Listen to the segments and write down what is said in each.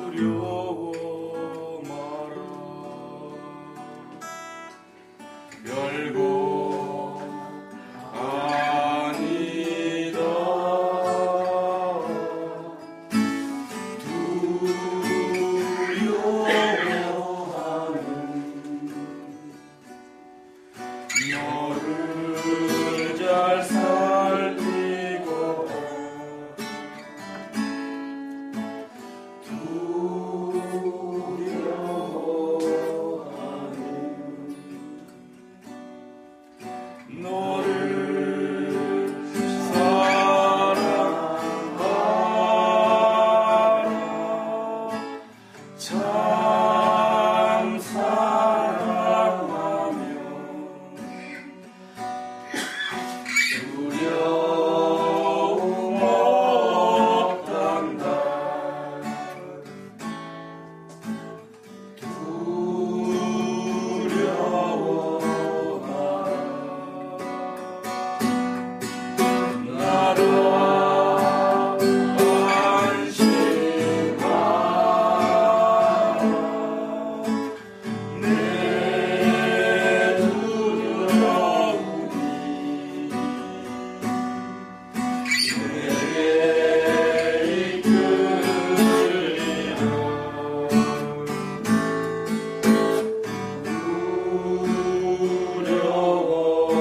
두려워 마라. 별거 아니다. 두려워하는 너를 잘 살피고 너를 사랑하라. 참 사랑하며 두려움 없단다. 나라 안심하라. 내 두려움이 내게 이끌리라.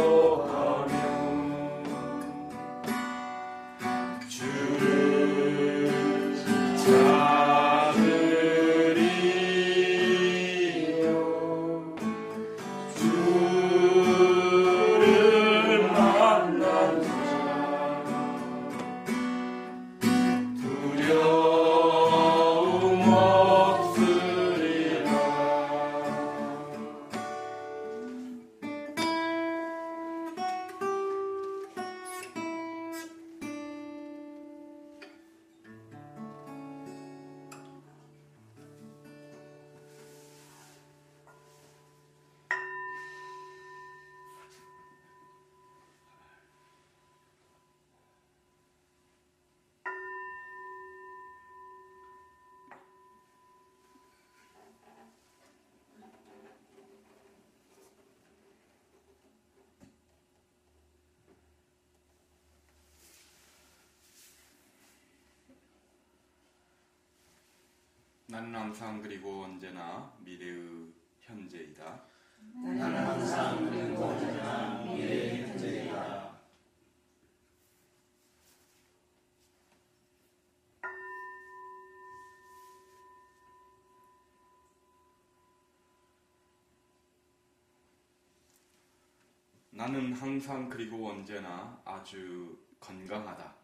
두려워하며 주를 찾으리요. 주를 만난 자 두려움 없으리라. 나는 항상 그리고 언제나 미래의 현재이다. 나는 항상 그리고 언제나 미래의 현재이다. 나는 항상 그리고 언제나 아주 건강하다.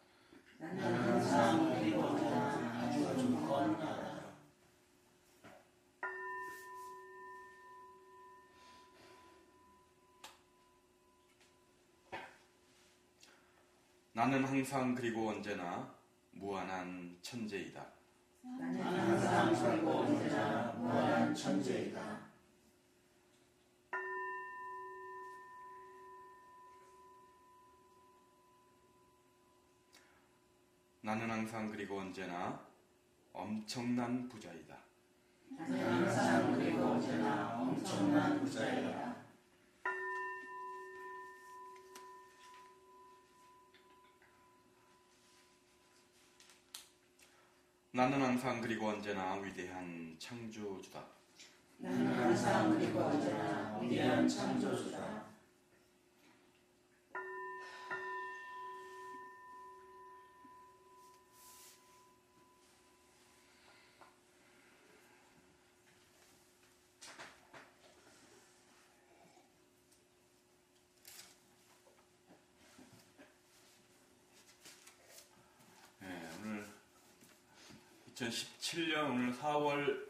나는 항상 그리고 언제나 아주 건강하다. 나는 항상 그리고 언제나 무한한 천재이다. 나는 항상 그리고 언제나 무한한 천재이다. 나는 항상 그리고 언제나 엄청난 부자이다. 나는 항상 그리고 언제나 엄청난 부자이다. 나는 항상 그리고 언제나 위대한 창조주다. 나는 항상 그리고 언제나 위대한 창조주다. 네, 오늘 2017년 오늘 4월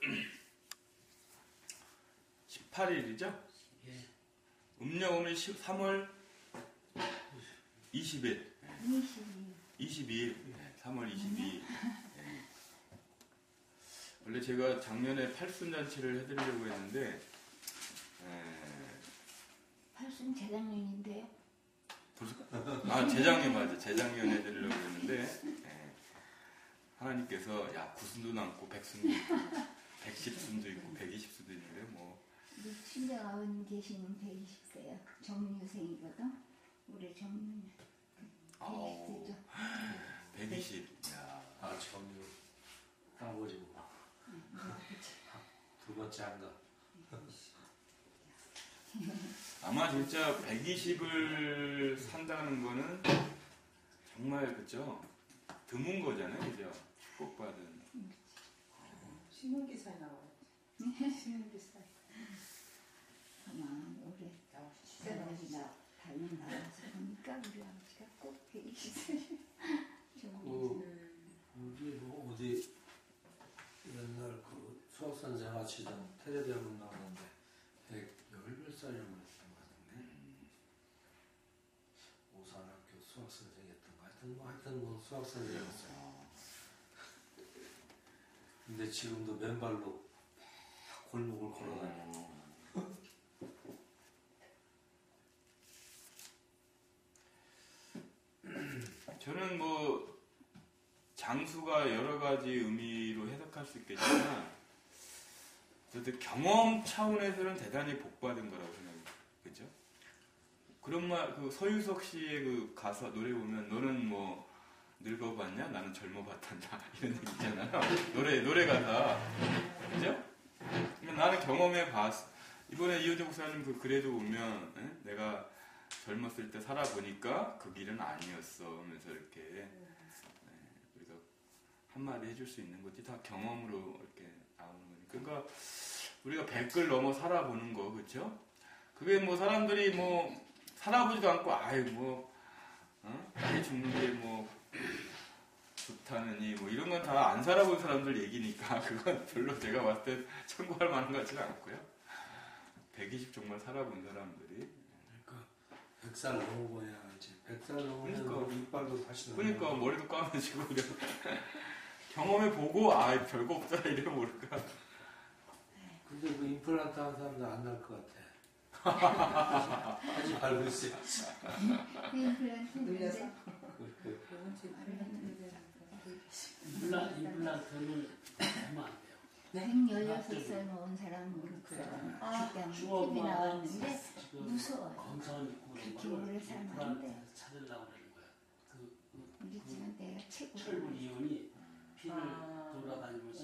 18일이죠? 음력 오늘 3월 20일. 22일. 네, 3월 22일. 네. 원래 제가 작년에 팔순잔치를 해드리려고 했는데 팔순 재작년인데요. 재작년 맞아. 재작년에 해드리려고 했는데 하나님께서 야 9순도 남고 100순도 있고 110순도 있고 120순도 있는데 뭐 우리 친정 아버님 계시는 120세야. 정유생이거든. 우리 정유는 120세죠. 120. 야. 아, 정유 아버지구나. 두 번째 한가. 아마 진짜 120을 산다는 거는 정말 그죠? 드문 거잖아요, 그죠? 축복받은. 신문기사에 나와요. 신문기사에. 아마 우리 시세나 닮은 나라서 보니까 우리 아버지가 꼭 120세. 우리 뭐 어디 옛날 그 수학선생 하시던 텔레비전 나오는데 110몇 살이면 했던 것 같은데 오산학교 수학선생이었던 거 하여튼 뭐 수학선생이었어요. 근데 지금도 맨발로 골목을 걸어다녀요. 저는 뭐 장수가 여러 가지 의미로 해석할 수 있겠지만 그래도 경험 차원에서는 대단히 복받은 거라고 생각해요. 그죠? 그런 말, 그 서유석 씨의 그 가사 노래 보면 너는 뭐 늙어봤냐? 나는 젊어봤단다. 이런 얘기 있잖아요. 노래 가사. 그죠? 그러니까 나는 경험해봤어. 이번에 이효재 목사님 그 글에도 보면 내가 젊었을 때 살아보니까 그 길은 아니었어 하면서 이렇게 우리가 한마디 해줄 수 있는 것이 다 경험으로 이렇게 나오는 거니까 그러니까 우리가 100을 넘어 살아보는 거 그렇죠? 그게 뭐 사람들이 뭐 살아보지도 않고 아이 뭐 빨리 죽는 게 뭐 좋다느니 뭐 이런 건 다 안 살아본 사람들 얘기니까 그건 별로 제가 봤을 때 참고할 만한 것 같지는 않고요. 120 정말 살아본 사람들이 100살 넘어봐야 이제 100살 넘으면 그러니까. 이빨도 다시 그러니까 머리도 까매지고 그래. 경험해 보고 아 별거 없다 이러면 모를까. 근데 그 임플란트 한 사람도 안 날 것 같아. 하지 말고 있어요. 임플란트 늘려서? 임플란트는 하면 안 돼요. 116살 먹은 사람은 직장 TV 나왔는데 무서워요. 건선 있고 그렇게 오래 살면 안 돼. 임플란트 찾으려고 그러는 거야. 우리 집은 내가 철분 최고로 이온이 피를 돌아다니면서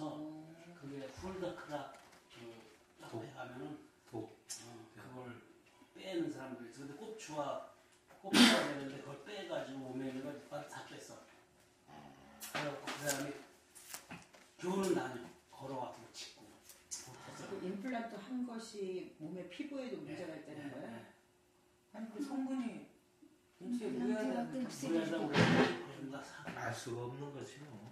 그게 훌더크락 옆에 가면은 그걸 빼는 사람들이 있어. 근데 꼽추가 되는데 그걸 빼가지고 몸에 있는 걸 다 뺐어. 그래갖고 그 사람이 교훈은 다녀. 걸어와서 짚고 그 임플란트 한 것이 몸의 피부에도 문제가 있다는 거야? 아니 그 성분이 인체에 무해하다는 무리하다고 그런가 알 수가 없는 거지 뭐.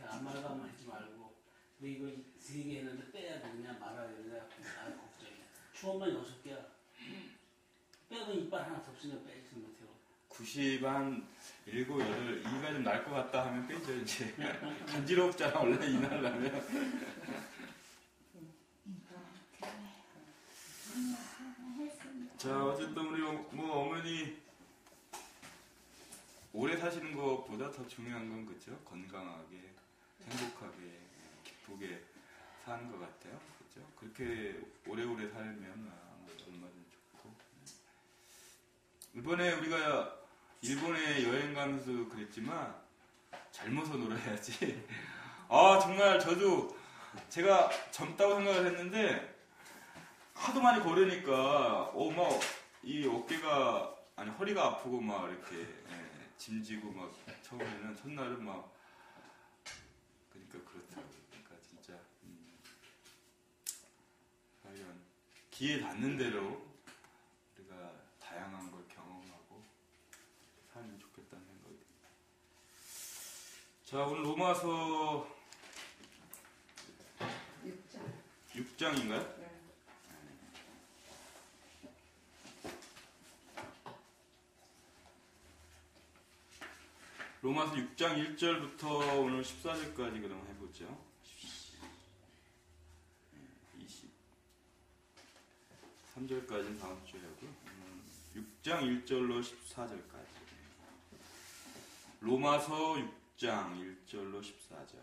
아말감 하지 말고 이거 3개 했는데 빼야 되느냐 말아야 되느냐 걱정이야. 추워만 6개야. 빼고 이빨 하나 더 없으면 빼지 못해요. 90 한 7, 8 이가 좀 날 것 같다 하면 빼죠 이제. 간지럽잖아 원래 이 날라면. 자 어쨌든 우리 뭐 어머니 오래 사시는 것보다 더 중요한 건 그죠? 건강하게 행복하게 기쁘게 사는 것 같아요. 그죠? 그렇게 오래오래 살면 얼마든지 좋고. 이번에 우리가 일본에 여행 가면서 그랬지만 젊어서 놀아야지. 아 정말 저도 제가 젊다고 생각을 했는데 하도 많이 걸으니까 막 이 어깨가 아니 허리가 아프고 막 이렇게 짐지고 막 처음에는 첫날은 막 그러니까 그렇더라고요. 그러니까 진짜 과연 기회 닿는 대로 우리가 다양한 걸 경험하고 살면 좋겠다는 생각이 듭니다. 자 오늘 로마서 6장인가요? 로마서 6장 1절부터 오늘 14절까지 그럼 해보죠. 23절까지는 다음 주에 하고요. 6장 1절로 14절까지. 로마서 6장 1절로 14절.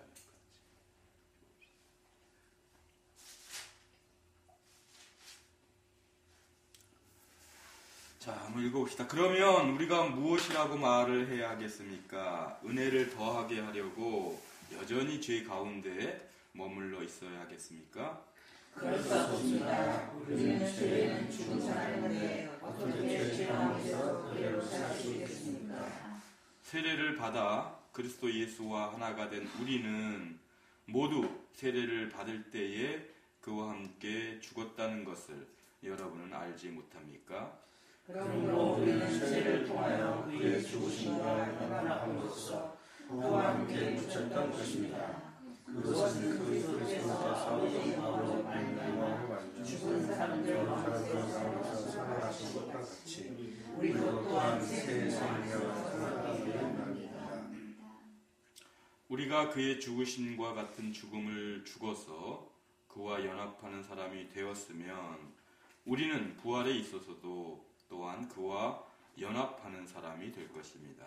자, 한번 읽어봅시다. 그러면 우리가 무엇이라고 말을 해야 하겠습니까? 은혜를 더하게 하려고 여전히 죄 가운데 머물러 있어야 하겠습니까? 그럴 수 없습니다. 우리는 죄에는 죽은 사람인데 어떻게 죄 가운데서 그대로 살 수 있겠습니까? 세례를 받아 그리스도 예수와 하나가 된 우리는 모두 세례를 받을 때에 그와 함께 죽었다는 것을 여러분은 알지 못합니까? 그러므로 우리는 세례를 통하여 그의 죽으심과 연합함으로써 그와 함께 묻혔던 것입니다. 그것은 그리스도께서 아버지의 영으로 말미암아 죽은 사람들 가운데서 살아나신 것과 같이 우리도 또한 새 생명을 살아나게 합니다. 우리가 그의 죽으심과 같은 죽음을 죽어서 그와 연합하는 사람이 되었으면 우리는 부활에 있어서도 또한 그와 연합하는 사람이 될 것입니다.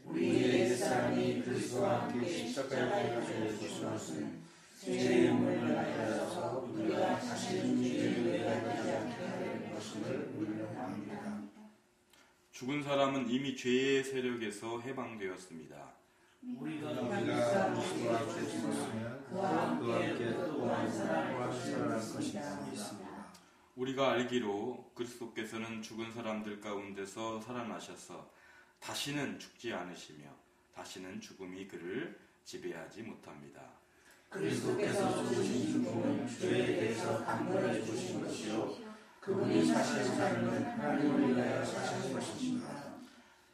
우리의 옛사람이 그리스도와 함께 십자가에 달려 죽은 것은 죄의 문을 알려서 우리가 다시는 죄를 매달리지 않게 하려는 것임을 우리는 압니다. 죽은 사람은 이미 죄의 세력에서 해방되었습니다. 우리가 그리스도와 함께 죽었으면 그와 함께 또한 살아날 것입니다. 우리가 알기로 그리스도께서는 죽은 사람들 가운데서 살아나셔서 다시는 죽지 않으시며 다시는 죽음이 그를 지배하지 못합니다. 그리스도께서 주신 죽음은 죄에 대해서 단번에 주신 것이요 그분이 사신 삶은 하나님을 위하여 사신 것입니다.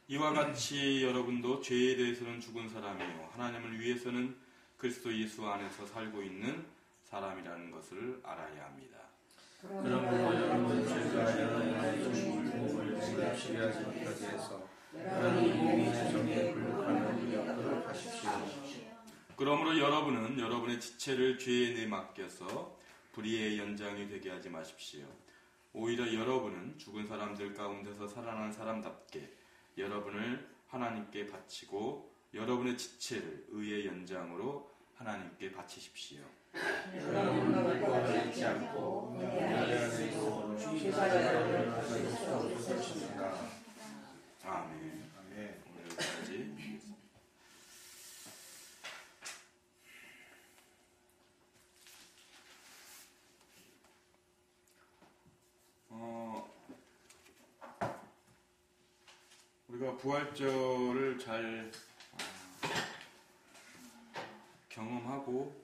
이와 같이 여러분도 죄에 대해서는 죽은 사람이요 하나님을 위해서는 그리스도 예수 안에서 살고 있는 사람이라는 것을 알아야 합니다. 그러므로 여러분 죄가 여러분의 죽음을 지배하지 못하게 해서 여러분이 몸이 정에 불룩하는 역도를 하십시오. 그러므로 여러분은 여러분의 지체를 죄에 내맡겨서 불의의 연장이 되게 하지 마십시오. 오히려 여러분은 죽은 사람들 가운데서 살아난 사람답게 여러분을 하나님께 바치고 여러분의 지체를 의의 연장으로 하나님께 바치십시오. 여러분은 벌을 잊지 않고 내 안에 있어 죄가 여러분을 가질 수 없을 것입니다. 아멘. 아멘. 오늘 여기까지. 우리가 부활절을 잘 경험하고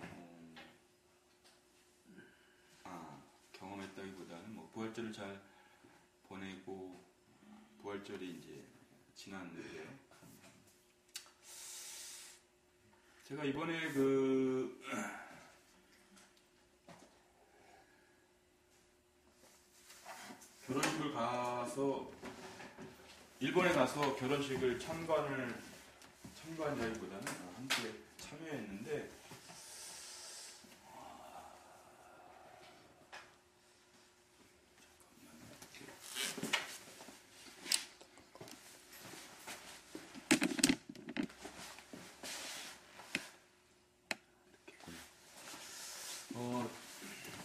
경험했다기보다는 뭐 부활절을 잘 보내고 부활절이 이제 지났는데요. 제가 이번에 결혼식을 가서 일본에 가서 결혼식을 참관자기보다는 함께 참여했는데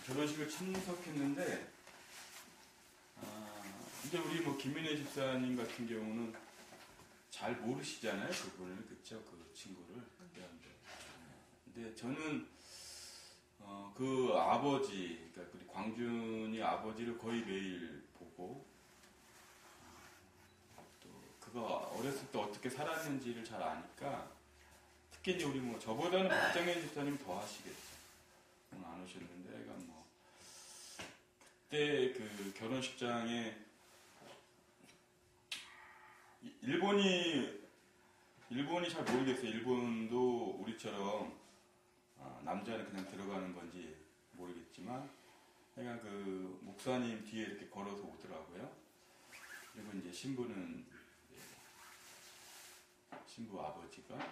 결혼식을 참석했는데 근데 우리 뭐 김민혜 집사님 같은 경우는 잘 모르시잖아요, 그분을. 그쵸? 그 친구를. 근데 저는 그 아버지, 그러니까 우리 광준이 아버지를 거의 매일 보고 또 그가 어렸을 때 어떻게 살았는지를 잘 아니까 특히 이제 우리 뭐 저보다는 박정현 집사님 더 하시겠죠. 오늘 안 오셨는데, 그러니까 뭐 그때 그 결혼식장에 일본이 잘 모르겠어요. 일본도 우리처럼 남자는 그냥 들어가는 건지 모르겠지만, 그러니까 그 목사님 뒤에 이렇게 걸어서 오더라고요. 그리고 이제 신부는 신부 아버지가 이렇게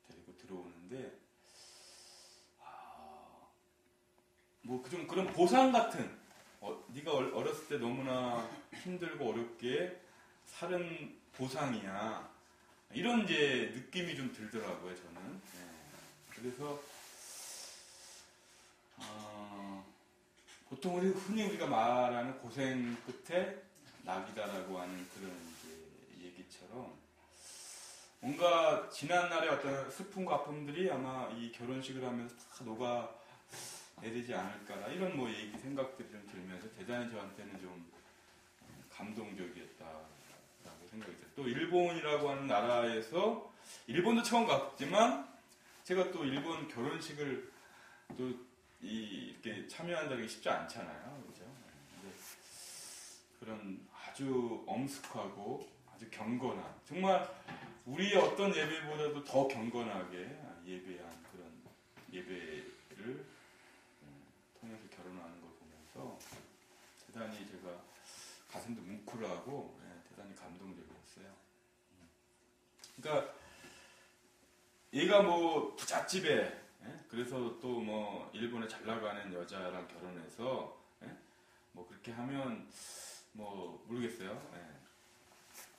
데리고 들어오는데, 뭐 그런 보상 같은. 네가 어렸을 때 너무나 힘들고 어렵게 살은 보상이야. 이런 이제 느낌이 좀 들더라고요, 저는. 그래서 보통 흔히 우리가 말하는 고생 끝에 낙이다라고 하는 그런 이제 얘기처럼 뭔가 지난날의 어떤 슬픔과 아픔들이 아마 이 결혼식을 하면서 다 녹아 내리지 않을까라 이런 뭐 얘기 생각들이 좀 들면서 대단히 저한테는 좀 감동적이었다라고 생각이 들어요. 또 일본이라고 하는 나라에서 일본도 처음 갔지만 제가 또 일본 결혼식을 또 이렇게 참여한다는 게 쉽지 않잖아요, 그죠? 근데 그런 아주 엄숙하고 아주 경건한 정말 우리의 어떤 예배보다도 더 경건하게 예배한 그런 예배를 통해서 결혼하는 걸 보면서 대단히 제가 가슴도 뭉클하고 대단히 감동적이었어요. 그러니까 얘가 뭐 부잣집에 그래서 또 뭐 일본에 잘 나가는 여자랑 결혼해서 뭐 그렇게 하면 뭐 모르겠어요.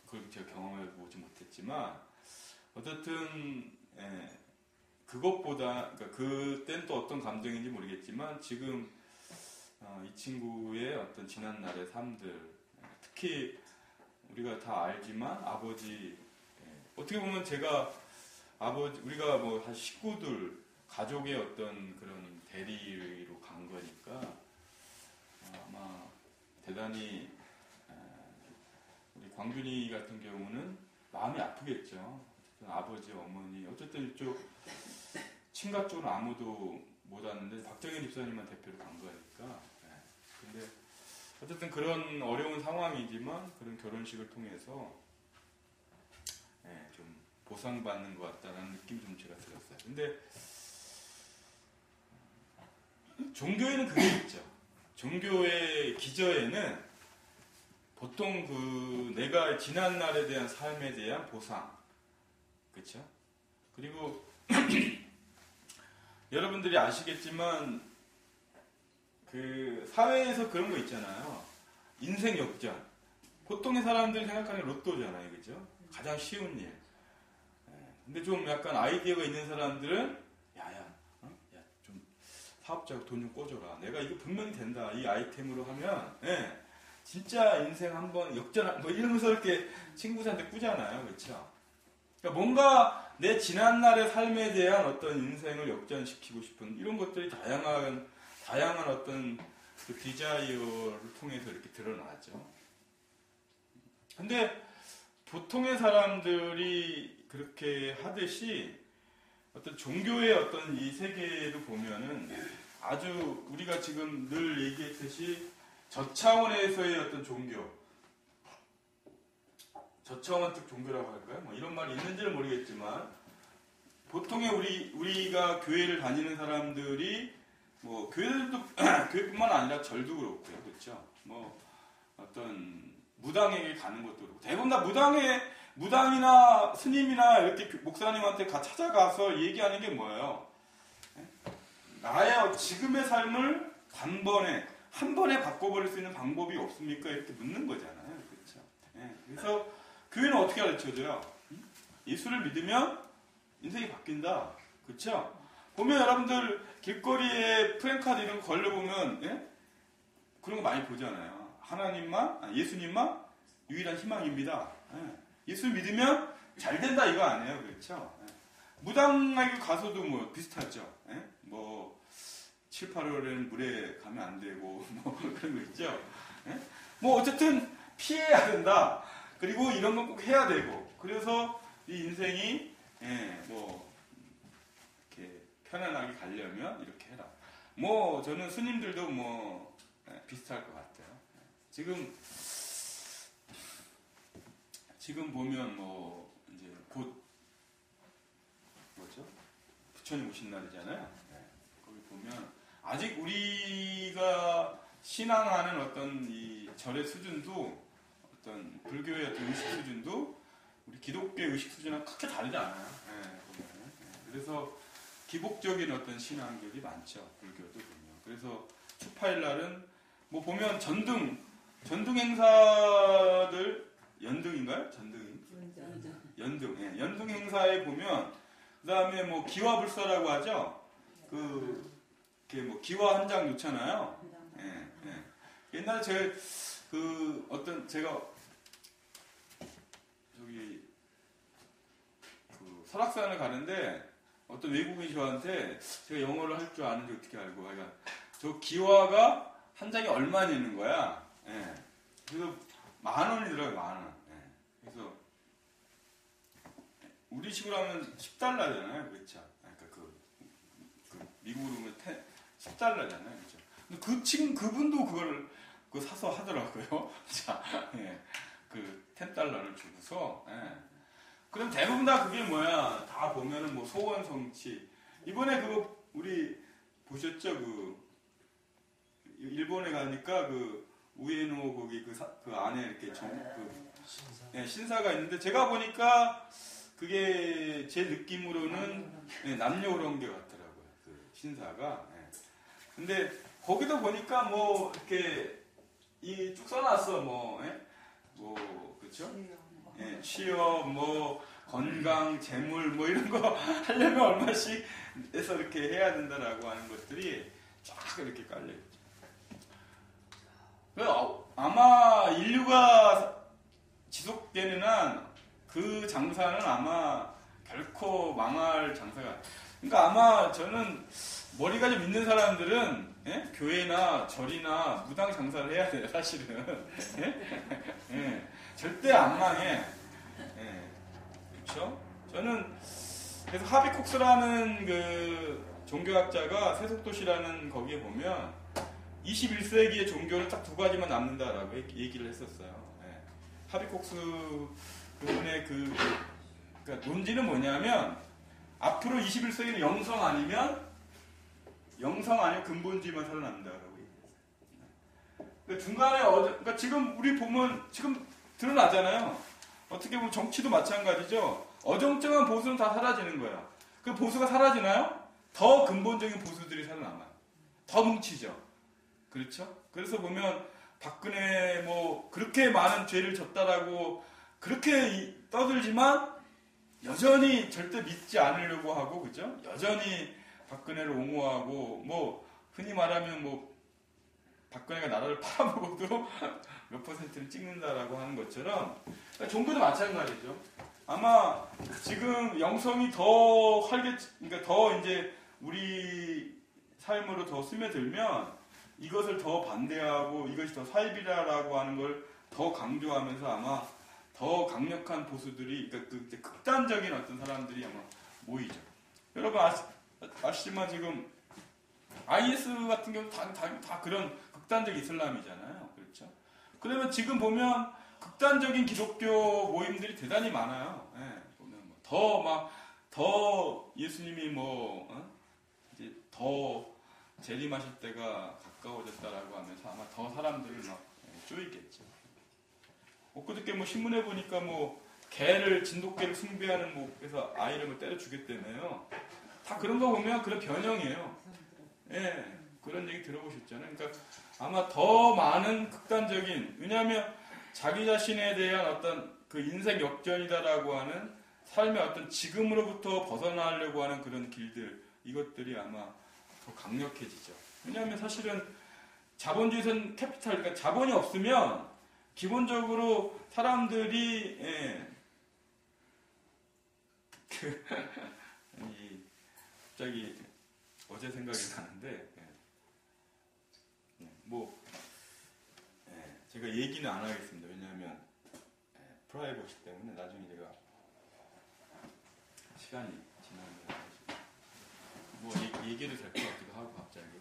그걸 제가 경험해 보지 못했지만 어쨌든 그것보다 그러니까 그땐 또 어떤 감정인지 모르겠지만 지금 이 친구의 어떤 지난날의 삶들 특히 우리가 다 알지만 아버지 어떻게 보면 제가 우리가 뭐 한 식구들 가족의 어떤 그런 대리로 간 거니까 아마 대단히 우리 광준이 같은 경우는 마음이 아프겠죠. 어쨌든 아버지, 어머니 어쨌든 이쪽 친가 쪽은 아무도 못 왔는데 박정현 집사님만 대표로 간 거니까. 근데 어쨌든 그런 어려운 상황이지만 그런 결혼식을 통해서 좀 보상받는 것 같다는 느낌이 좀 제가 들었어요. 근데 종교에는 그게 있죠. 종교의 기저에는 보통 그 내가 지난 날에 대한 삶에 대한 보상, 그렇죠? 그리고 여러분들이 아시겠지만 그 사회에서 그런 거 있잖아요. 인생 역전. 보통의 사람들이 생각하는 로또잖아요, 그렇죠? 가장 쉬운 일. 근데 좀 약간 아이디어가 있는 사람들은 좀 사업자고 돈 좀 꿔줘라. 내가 이거 분명히 된다. 이 아이템으로 하면 진짜 인생 한번 역전 뭐 이러면서 이렇게 친구들한테 꾸잖아요, 그렇죠? 그러니까 뭔가 내 지난날의 삶에 대한 어떤 인생을 역전시키고 싶은 이런 것들이 다양한 어떤 그 디자이어를 통해서 이렇게 드러나죠. 근데 보통의 사람들이 그렇게 하듯이 어떤 종교의 어떤 이 세계에도 보면은 아주 우리가 지금 늘 얘기했듯이 저차원에서의 어떤 종교, 저차원적 종교라고 할까요? 뭐 이런 말이 있는지는 모르겠지만 보통의 우리가 교회를 다니는 사람들이 뭐 교회들도 교회뿐만 아니라 절도 그렇고요, 그렇죠? 뭐 어떤 무당에게 가는 것도 그렇고 대부분 다 무당이나 스님이나 이렇게 목사님한테 찾아가서 얘기하는 게 뭐예요? 나의 지금의 삶을 한 번에 바꿔버릴 수 있는 방법이 없습니까? 이렇게 묻는 거잖아요, 그렇죠? 그래서 교회는 어떻게 가르쳐줘요? 예수를 믿으면 인생이 바뀐다, 그렇죠? 보면 여러분들 길거리에 프랭카드 이런 거 걸려보면 그런 거 많이 보잖아요. 예수님만 유일한 희망입니다. 예수 믿으면 잘 된다 이거 아니에요, 그렇죠? 무당에게 가서도 뭐 비슷하죠. 뭐 7, 8월에는 물에 가면 안 되고 뭐 그런 거 있죠. 뭐 어쨌든 피해야 된다. 그리고 이런 건 꼭 해야 되고 그래서 이 인생이 뭐 이렇게 편안하게 가려면 이렇게 해라. 뭐 저는 스님들도 뭐 비슷할 것 같아요. 지금 보면 뭐 이제 곧 뭐죠? 부처님 오신 날이잖아요. 거기 보면 아직 우리가 신앙하는 어떤 이 절의 수준도 어떤 불교의 어떤 의식 수준도 우리 기독교의 의식 수준은 크게 다르지 않아요. 보면. 그래서 기복적인 어떤 신앙들이 많죠. 불교도 보면. 그래서 추파일 날은 뭐 보면 전등 행사들 연등인가요? 전등? 연등. 예, 연등 행사에 보면 그다음에 뭐 기와불사라고 하죠. 이렇게 뭐 기와 한 장 놓잖아요. 예, 예. 옛날에 제가 저기 설악산을 가는데 어떤 외국인 저한테 제가 영어를 할 줄 아는지 어떻게 알고, 그러니까 저 기와가 한 장에 얼마 있는 거야. 예. 그래서 10,000원이더라고요, 10,000원. 예. 그래서 우리 식으로 하면 10달러잖아요, 그렇죠? 그러니까 미국으로 보면 10달러잖아요, 그렇죠? 근데 그분도 그걸 사서 하더라고요. 자, 예. 10달러를 주고서. 예. 그럼 대부분 다 그게 뭐야? 다 보면은 뭐 소원 성취. 이번에 우리 보셨죠? 일본에 가니까 우에노 거기 그 안에 이렇게 신사가 있는데 제가 보니까 그게 제 느낌으로는 남녀 그런 게 같더라고요. 그 신사가. 예. 근데 거기도 보니까 뭐 이렇게 쭉 써놨어. 그렇죠? 예, 취업, 건강, 재물, 이런 거 하려면 얼마씩 해서 이렇게 해야 된다라고 하는 것들이 쫙 이렇게 깔려있죠. 아마 인류가 지속되는 한 그 장사는 아마 결코 망할 장사가. 그러니까 아마 저는 머리가 좀 있는 사람들은 교회나 절이나 무당 장사를 해야 돼요, 사실은. 예? 절대 안 망해. 그렇죠? 저는 그래서 하비콕스라는 그 종교학자가 세속도시라는 거기에 보면 21세기의 종교는 딱 2가지만 남는다라고 얘기를 했었어요. 하비콕스 그분의 그러니까 논지는 뭐냐면 앞으로 21세기는 영성 아니면 근본주의만 살아남는다라고 얘기했어요. 그러니까 중간에 그러니까 지금 우리 보면 지금 드러나잖아요. 어떻게 보면 정치도 마찬가지죠. 어정쩡한 보수는 다 사라지는 거야. 그 보수가 사라지나요? 더 근본적인 보수들이 살아남아요. 더 뭉치죠. 그렇죠? 그래서 보면 박근혜 그렇게 많은 죄를 졌다라고 그렇게 떠들지만 여전히 절대 믿지 않으려고 하고, 그죠? 여전히 박근혜를 옹호하고 흔히 말하면 박근혜가 나라를 팔아먹어도 몇 %를 찍는다라고 하는 것처럼 종교도 마찬가지죠. 아마 지금 영성이 더 그러니까 더 이제 우리 삶으로 더 스며들면 이것을 더 반대하고 이것이 더 사입이라고 하는 걸 더 강조하면서 아마 더 강력한 보수들이, 그러니까 극단적인 어떤 사람들이 아마 모이죠. 여러분 아시지만 지금 IS 같은 경우 다 그런 극단적 이슬람이잖아요. 그렇죠? 그러면 지금 보면 극단적인 기독교 모임들이 대단히 많아요. 보면 더 예수님이 이제 더 재림하실 때가 가까워졌다라고 하면서 아마 더 사람들을 쪼이겠죠. 엊그저께 신문에 보니까 개를 진돗개를 숭배하는 그래서 아이를 때려 죽였다며요. 다 그런 거 보면 그런 변형이에요. 예, 그런 얘기 들어보셨잖아요. 그러니까 아마 더 많은 극단적인, 왜냐하면 자기 자신에 대한 어떤 그 인생 역전이다라고 하는 삶의 어떤 지금으로부터 벗어나려고 하는 그런 길들, 이것들이 아마 더 강력해지죠. 왜냐하면 사실은 자본주의선 캐피탈, 그러니까 자본이 없으면 기본적으로 사람들이 갑자기 어제 생각이 나는데 제가 얘기는 안 하겠습니다. 왜냐하면 프라이버시 때문에 나중에 제가 시간이 지나면 얘기를 될 것 같기도 하고 갑자기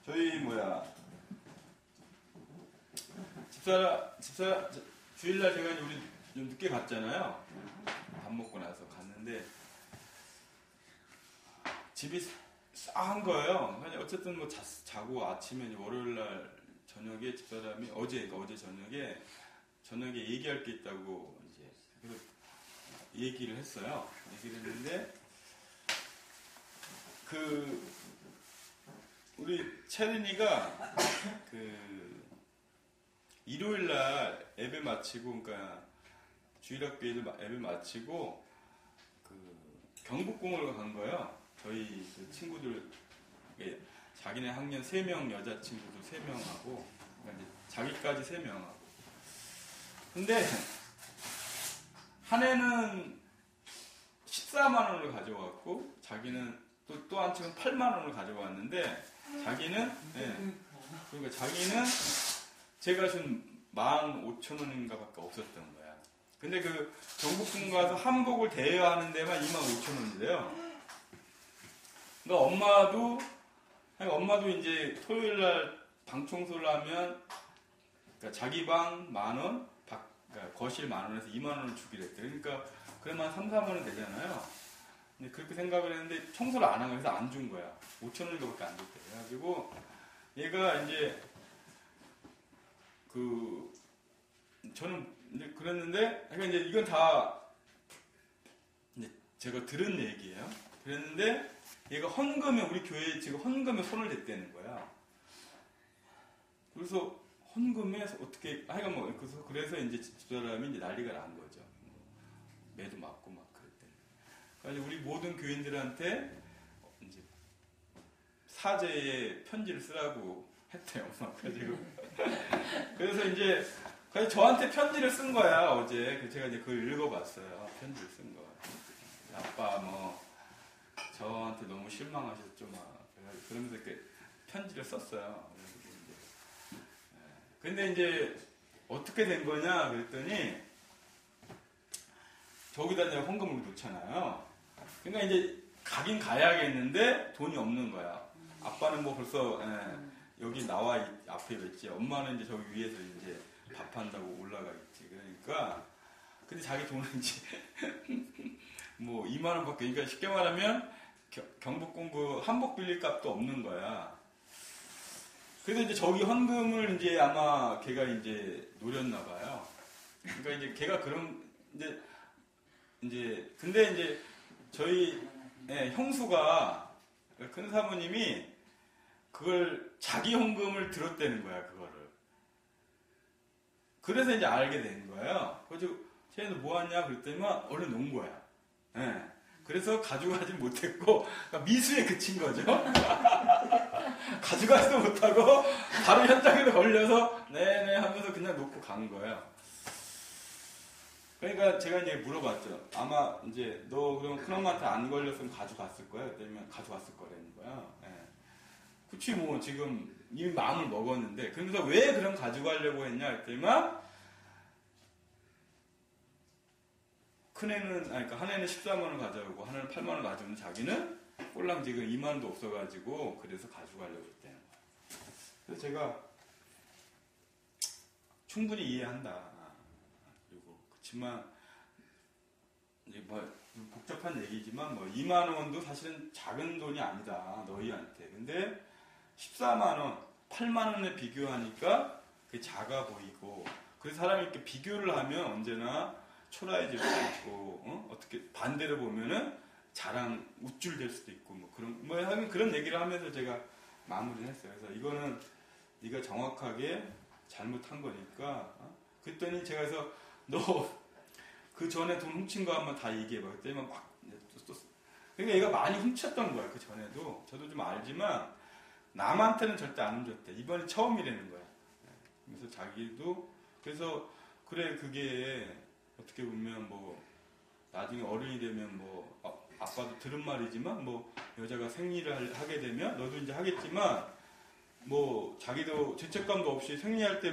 저희 집사람 주일날 제가 우리 좀 늦게 갔잖아요. 밥 먹고 나서 갔는데 집이 싸한 거예요. 어쨌든 자고 아침에 월요일날 저녁에 집사람이 어제 저녁에 얘기할 게 있다고 이제 그래서 얘기를 했어요. 얘기를 했는데 우리 채린이가 그 일요일날 예배 마치고, 그러니까 주일학교 예배 마치고 그 경복궁을 간 거예요. 저희 그 친구들, 자기네 학년 3명 여자친구들 3명하고, 그러니까 이제 자기까지 3명하고. 근데 한 애는 14만 원을 가져왔고, 자기는 또 한 친구는 8만 원을 가져왔는데, 자기는, 그러니까 자기는 제가 준 15,000원인가 밖에 없었던 거야. 근데 그 경복궁 가서 한복을 대여하는 데만 25,000원이래요. 그러니까 엄마도 이제 토요일 날 방 청소를 하면, 그러니까 자기 방 10,000원, 그러니까 거실 10,000원에서 20,000원을 주기로 했대. 그러니까 그러면 3, 4만원 되잖아요. 근데 그렇게 생각을 했는데 청소를 안 한 거야. 그래서 안 준 거야. 5,000원밖에 안 줬대. 그래가지고 얘가 이제 저는 이제 그랬는데, 그러니까 이제 이건 다 이제 제가 들은 얘기예요. 그랬는데 얘가 헌금에, 우리 교회에 지금 헌금에 손을 댔다는 거야. 그래서 헌금에 어떻게, 하여간 뭐, 그래서 이제 집사람이 이제 난리가 난 거죠. 매도 맞고 막 그랬대. 그래서 우리 모든 교인들한테 이제 사죄의 편지를 쓰라고 했대요, 엄마. 그래서 이제 저한테 편지를 쓴 거야, 어제. 제가 이제 그걸 읽어봤어요. 편지를 쓴 거. 아빠 뭐 저한테 너무 실망하셨죠, 막. 그러면서 이렇게 편지를 썼어요. 근데 이제 어떻게 된 거냐 그랬더니, 저기다 이제 헌금을 놓잖아요. 그러니까 이제 가긴 가야겠는데 돈이 없는 거야. 아빠는 뭐 벌써 여기 나와 앞에 있지. 엄마는 이제 저기 위에서 이제 밥한다고 올라가 있지. 그러니까 근데 자기 돈은 이제 뭐 2만 원밖에. 그러니까 쉽게 말하면 경복궁 그 한복 빌릴 값도 없는 거야. 그래서 이제 저기 헌금을 이제 아마 걔가 이제 노렸나 봐요. 그러니까 이제 걔가 그런 이제 근데 이제 저희 형수가, 큰 사모님이 그걸 자기 헌금을 들었다는 거야, 그거를. 그래서 이제 알게 된 거예요. 그래서 쟤는 뭐 하냐 그랬더니만 얼른 놓은 거야. 그래서 가져가지 못했고, 그러니까 미수에 그친 거죠. 가져가지도 못하고 바로 현장에도 걸려서 네네 하면서 그냥 놓고 간 거예요. 그러니까 제가 이제 물어봤죠. 아마 이제 너 그럼 큰엄마한테 안 걸렸으면 가져갔을 거야? 그랬더니 가져갔을 거라는 거야. 그치 뭐 지금 이미 마음을 먹었는데. 그러면서 왜 그럼 가져가려고 했냐 했더니만, 그러니까 한 애는 14만 원 가져오고 한 애는 8만 원 가져오는, 자기는 꼴랑 지금 2만 원도 없어가지고 그래서 가져가려고 했다는 거야. 그래서 제가 충분히 이해한다. 그리고 그렇지만 이제 뭐 복잡한 얘기지만 뭐 2만 원도 사실은 작은 돈이 아니다, 너희한테. 근데 14만 원, 8만 원에 비교하니까 그게 작아 보이고, 그래서 사람이 이렇게 비교를 하면 언제나 초라해질 수도 있고, 어떻게 반대로 보면은 우쭐될 수도 있고, 뭐 그런 얘기를 하면서 제가 마무리를 했어요. 그래서 이거는 네가 정확하게 잘못한 거니까. 그랬더니 제가 해서 너 그 전에 돈 훔친 거 한번 다 얘기해봐. 그때만 막 그러니까 얘가 많이 훔쳤던 거야, 그 전에도. 저도 좀 알지만 남한테는 절대 안 훔쳤대. 이번에 처음이라는 거야. 그래서 자기도, 그래서 그래, 그게 어떻게 보면 뭐 나중에 어른이 되면 뭐 아빠도 들은 말이지만, 뭐 여자가 생리를 하게 되면 너도 이제 하겠지만, 뭐 자기도 죄책감도 없이 생리할 때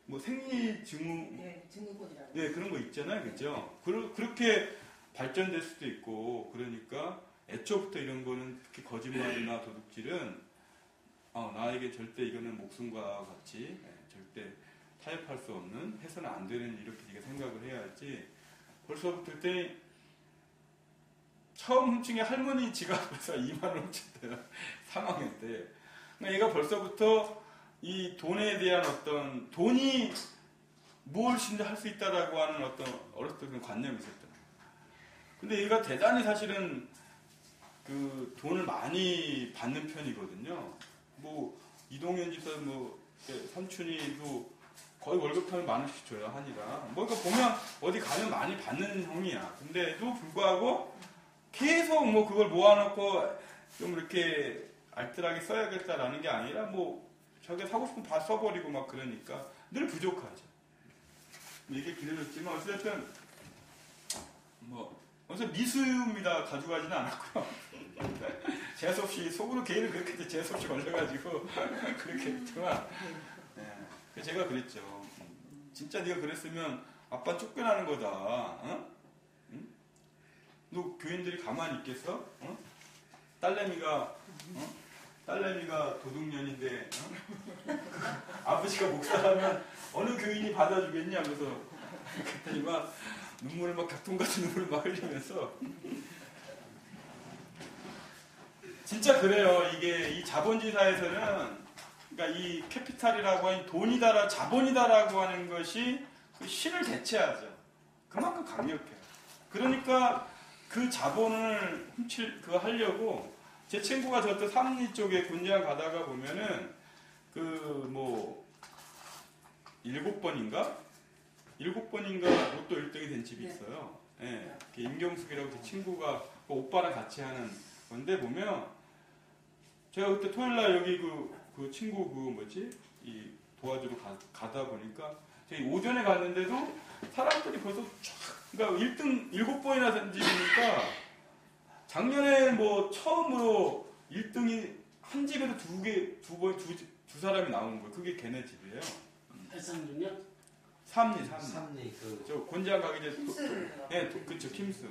뭐 생리 증후군이라고 그런 거 있잖아요, 그죠? 그렇게 발전될 수도 있고. 그러니까 애초부터 이런 거는, 특히 거짓말이나 도둑질은 나에게 절대 이거는 목숨과 같이 절대 타협할 수 없는, 해서는 안 되는, 이렇게 네가 생각을 해야지. 벌써부터 그때 처음 훔친 게 할머니 지갑에서 2만 원 훔쳤대요. 3학년 때. 그러니까 얘가 벌써부터 이 돈에 대한 어떤, 돈이 무엇인지 할 수 있다라고 하는 어떤 어렸을 때 그런 관념이 있었던 거예요. 근데 얘가 대단히 사실은 그 돈을 많이 받는 편이거든요. 뭐 이동현 집사 뭐 삼촌이도 거의 월급하면 10,000원씩 줘요 하니까. 뭐 그러니까 보면 어디 가면 많이 받는 형이야. 근데도 불구하고 계속 뭐 그걸 모아놓고 좀 이렇게 알뜰하게 써야겠다라는 게 아니라 뭐 자기가 사고 싶으면 다 써버리고 막 그러니까 늘 부족하죠. 이게 길어졌지만 어쨌든 뭐 어서 미수입니다. 가져가지는 않았고요. 재수없이 속으로 개인은 그렇게 재수없이 걸려가지고 그렇게 했지만 제가 그랬죠. 진짜 네가 그랬으면 아빠 쫓겨나는 거다. 어? 응? 너 교인들이 가만히 있겠어? 어? 딸내미가 도둑년인데 아버지가 목사라면 어느 교인이 받아주겠냐 하면서 그랬더니 막 눈물을 막 격통 같은 눈물을 막 흘리면서 진짜 그래요. 이게 이 자본주의 사회에서는 그러니까 이 캐피탈이라고 하는 돈이다라 자본이다라고 하는 것이 그 신을 대체하죠. 그만큼 강력해요. 그러니까 그 자본을 그거 하려고 제 친구가 저쪽 삼리 쪽에 군장 가다가 보면은 그 뭐 7번인가 로또 1등이 된 집이 있어요. 예. 임경숙이라고 제 친구가 그 오빠랑 같이 하는 건데 보면 제가 그때 토요일날 여기 그 친구 이 도와주러 가다 보니까 저희 오전에 갔는데도 사람들이 벌써 쫙 그러니까 1등 7번이나 된 집이니까 작년에 뭐 처음으로 1등이 한 집에도 두 사람이 나오는 거예요. 그게 걔네 집이에요. 패상준요? 삼리 저 곤장 가기 전에 킴스. 예, 그쵸 킴스.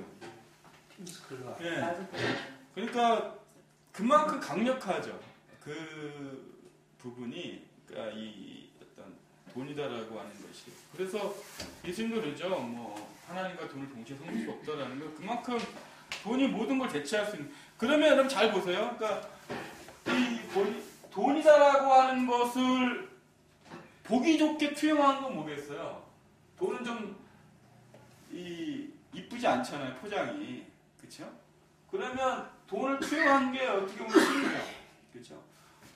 킴스 클럽. 예. 그러니까 그만큼 강력하죠. 그 부분이 그러니까 이 어떤 돈이다라고 하는 것이. 그래서 예수님도 그러죠. 뭐 하나님과 돈을 동시에 섬길 수 없다라는 거. 그만큼 돈이 모든 걸 대체할 수 있는. 그러면 여러분 잘 보세요. 그러니까 이 돈이다라고 하는 것을 보기 좋게 투영하는 건 뭐겠어요? 돈은 좀 이쁘지 않잖아요. 포장이. 그렇죠? 그러면 돈을 투영하는 게 어떻게 보면 신이에요. 그렇죠?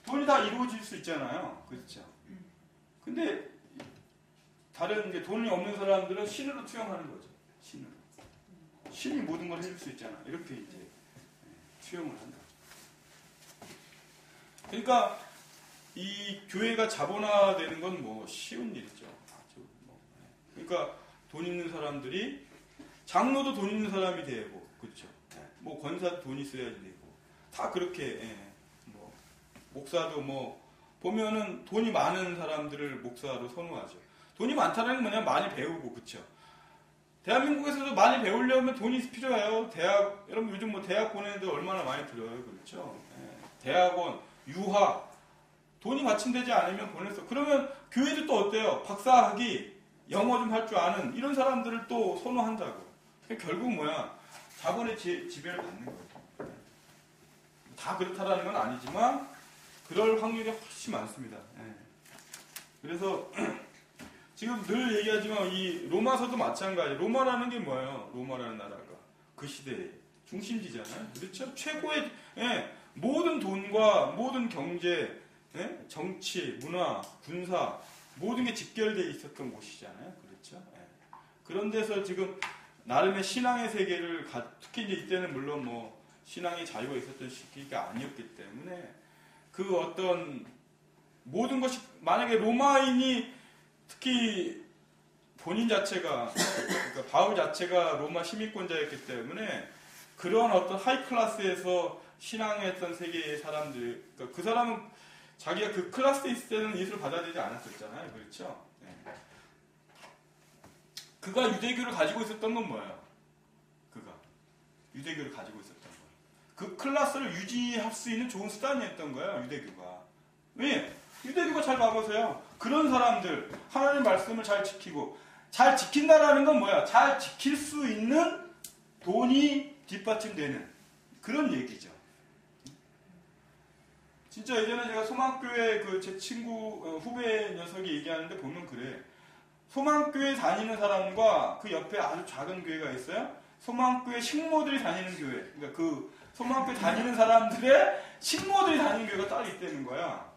돈이 다 이루어질 수 있잖아요. 그렇죠? 근데 다른 이제 돈이 없는 사람들은 신으로 투영하는 거죠. 신으로. 신이 모든 걸 해줄 수 있잖아. 이렇게 이제 투영을 한다. 그러니까 이 교회가 자본화되는 건 뭐 쉬운 일이죠. 그러니까 돈 있는 사람들이 장로도 돈 있는 사람이 되고, 그렇죠. 뭐 권사도 돈 있어야지 되고, 다 그렇게. 뭐 목사도 뭐 보면은 돈이 많은 사람들을 목사로 선호하죠. 돈이 많다는 건 뭐냐면 많이 배우고, 그렇죠. 대한민국에서도 많이 배우려면 돈이 필요해요. 여러분 요즘 뭐 대학 보내는데 얼마나 많이 들어요, 그렇죠. 대학원, 유학, 돈이 받침되지 않으면 보냈어. 그러면 교회도 또 어때요? 박사학위, 영어 좀 할 줄 아는 이런 사람들을 또 선호한다고. 결국 뭐야? 자본의 지배를 받는 거예요. 다 그렇다라는 건 아니지만 그럴 확률이 훨씬 많습니다. 그래서 지금 늘 얘기하지만 이 로마서도 마찬가지. 로마라는 게 뭐예요? 로마라는 나라가 그 시대의 중심지잖아요. 그렇죠? 최고의 모든 돈과 모든 경제, 정치, 문화, 군사 모든 게 집결되어 있었던 곳이잖아요. 그렇죠? 그런 데서 지금 나름의 신앙의 세계를 특히 이제 이때는 물론 뭐 신앙의 자유가 있었던 시기가 아니었기 때문에 그 어떤 모든 것이 만약에 로마인이 특히 본인 자체가 그러니까 바울 자체가 로마 시민권자였기 때문에 그런 어떤 하이 클래스에서 신앙했던 세계의 사람들, 그러니까 그 사람은 자기가 그 클래스에 있을 때는 예수를 받아들이지 않았었잖아요. 그렇죠? 그가 유대교를 가지고 있었던 건 뭐예요? 그가 유대교를 가지고 있었던 거예요. 그 클래스를 유지할 수 있는 좋은 수단이었던 거예요. 유대교가. 왜? 유대교가 잘 봐보세요. 그런 사람들 하나님 말씀을 잘 지키고 잘 지킨다라는 건 뭐야? 잘 지킬 수 있는 돈이 뒷받침되는 그런 얘기죠. 진짜 예전에 제가 소망교회 제 친구 후배 녀석이 얘기하는데 보면 그래. 소망교회 다니는 사람과 그 옆에 아주 작은 교회가 있어요. 소망교회 식모들이 다니는 교회. 그러니까 그 소망교회 다니는 사람들의 식모들이 다니는 교회가 따로 있다는 거야.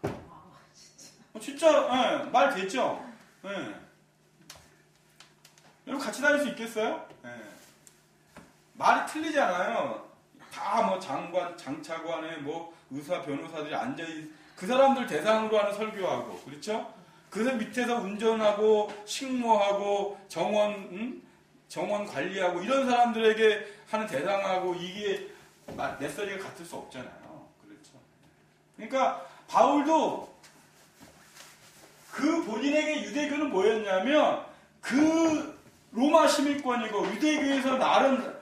진짜 예, 말 됐죠? 예. 여러분 같이 다닐 수 있겠어요? 예. 말이 틀리잖아요. 다 뭐 장관, 장차관에 뭐 의사, 변호사들이 그 사람들 대상으로 하는 설교하고, 그렇죠? 그 밑에서 운전하고 식모하고 정원 관리하고 이런 사람들에게 하는 대상하고 이게 넷서리가 같을 수 없잖아요. 그렇죠? 그러니까 바울도 그 본인에게 유대교는 뭐였냐면 그 로마 시민권이고 유대교에서 나름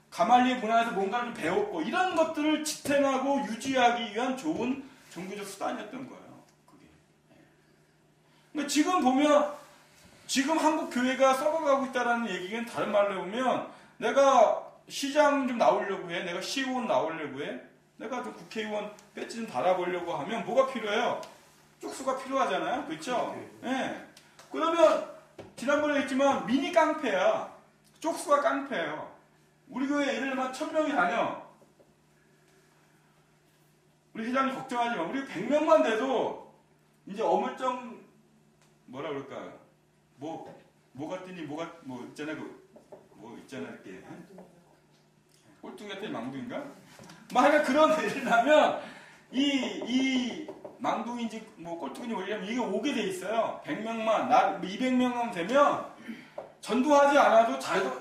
가말리엘 문화에서 뭔가를 배웠고 이런 것들을 지탱하고 유지하기 위한 좋은 종교적 수단이었던 거예요. 그게. 그러니까 지금 보면 지금 한국 교회가 썩어가고 있다는 얘기는 다른 말로 보면 내가 시장 좀 나오려고 해, 내가 시의원 나오려고 해, 내가 좀 국회의원 배지 좀 달아보려고 하면 뭐가 필요해요? 쪽수가 필요하잖아요. 그렇죠? 예. 그러면 지난번에 했지만 미니 깡패야. 쪽수가 깡패예요. 우리 교회 예를 들면 1000명이 다녀. 우리 회장님 걱정하지 마. 우리 100명만 돼도 이제 어물쩡 뭐라 그럴까? 뭐가 뜨니 뭐 있잖아 뭐 있잖아 이렇게 꼴뚱 같은 망둥인가? 만약 그런 예를 나면 이 망둥인지 뭐 꼴뚱인지 모르려면 이게 오게 돼 있어요. 100명만 200명만 되면 전도하지 않아도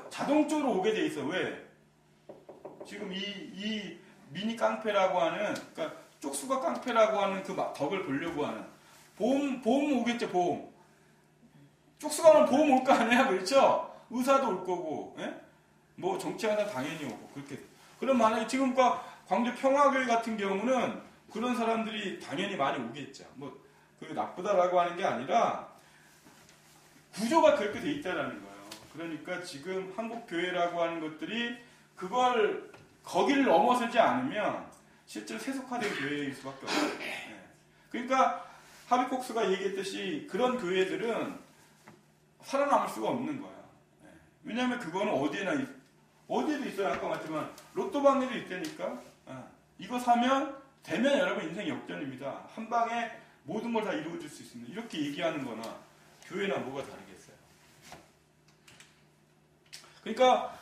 자동적으로 오게 돼 있어. 왜? 지금 이 미니 깡패라고 하는 그러니까 쪽수가 깡패라고 하는 그 덕을 보려고 하는 보험 오겠죠. 보험. 쪽수가 오면 보험 올 거 아니야. 그렇죠? 의사도 올 거고 뭐 정치하다 당연히 오고 그렇게. 그럼 만약에 지금과 광주 평화교회 같은 경우는 그런 사람들이 당연히 많이 오겠죠. 뭐 그 나쁘다라고 하는 게 아니라 구조가 그렇게 돼 있다라는 거예요. 그러니까 지금 한국 교회라고 하는 것들이 거기를 넘어서지 않으면 실제로 세속화된 교회일 수밖에 없어요. 그러니까 하비콕스가 얘기했듯이 그런 교회들은 살아남을 수가 없는 거야. 왜냐하면 그거는 어디에도 있어요. 아까 말했지만 로또 방에도 있다니까. 이거 사면 되면 여러분 인생 역전입니다. 한 방에 모든 걸 다 이루어질 수 있습니다. 이렇게 얘기하는 거나 교회나 뭐가 다르겠어요. 그러니까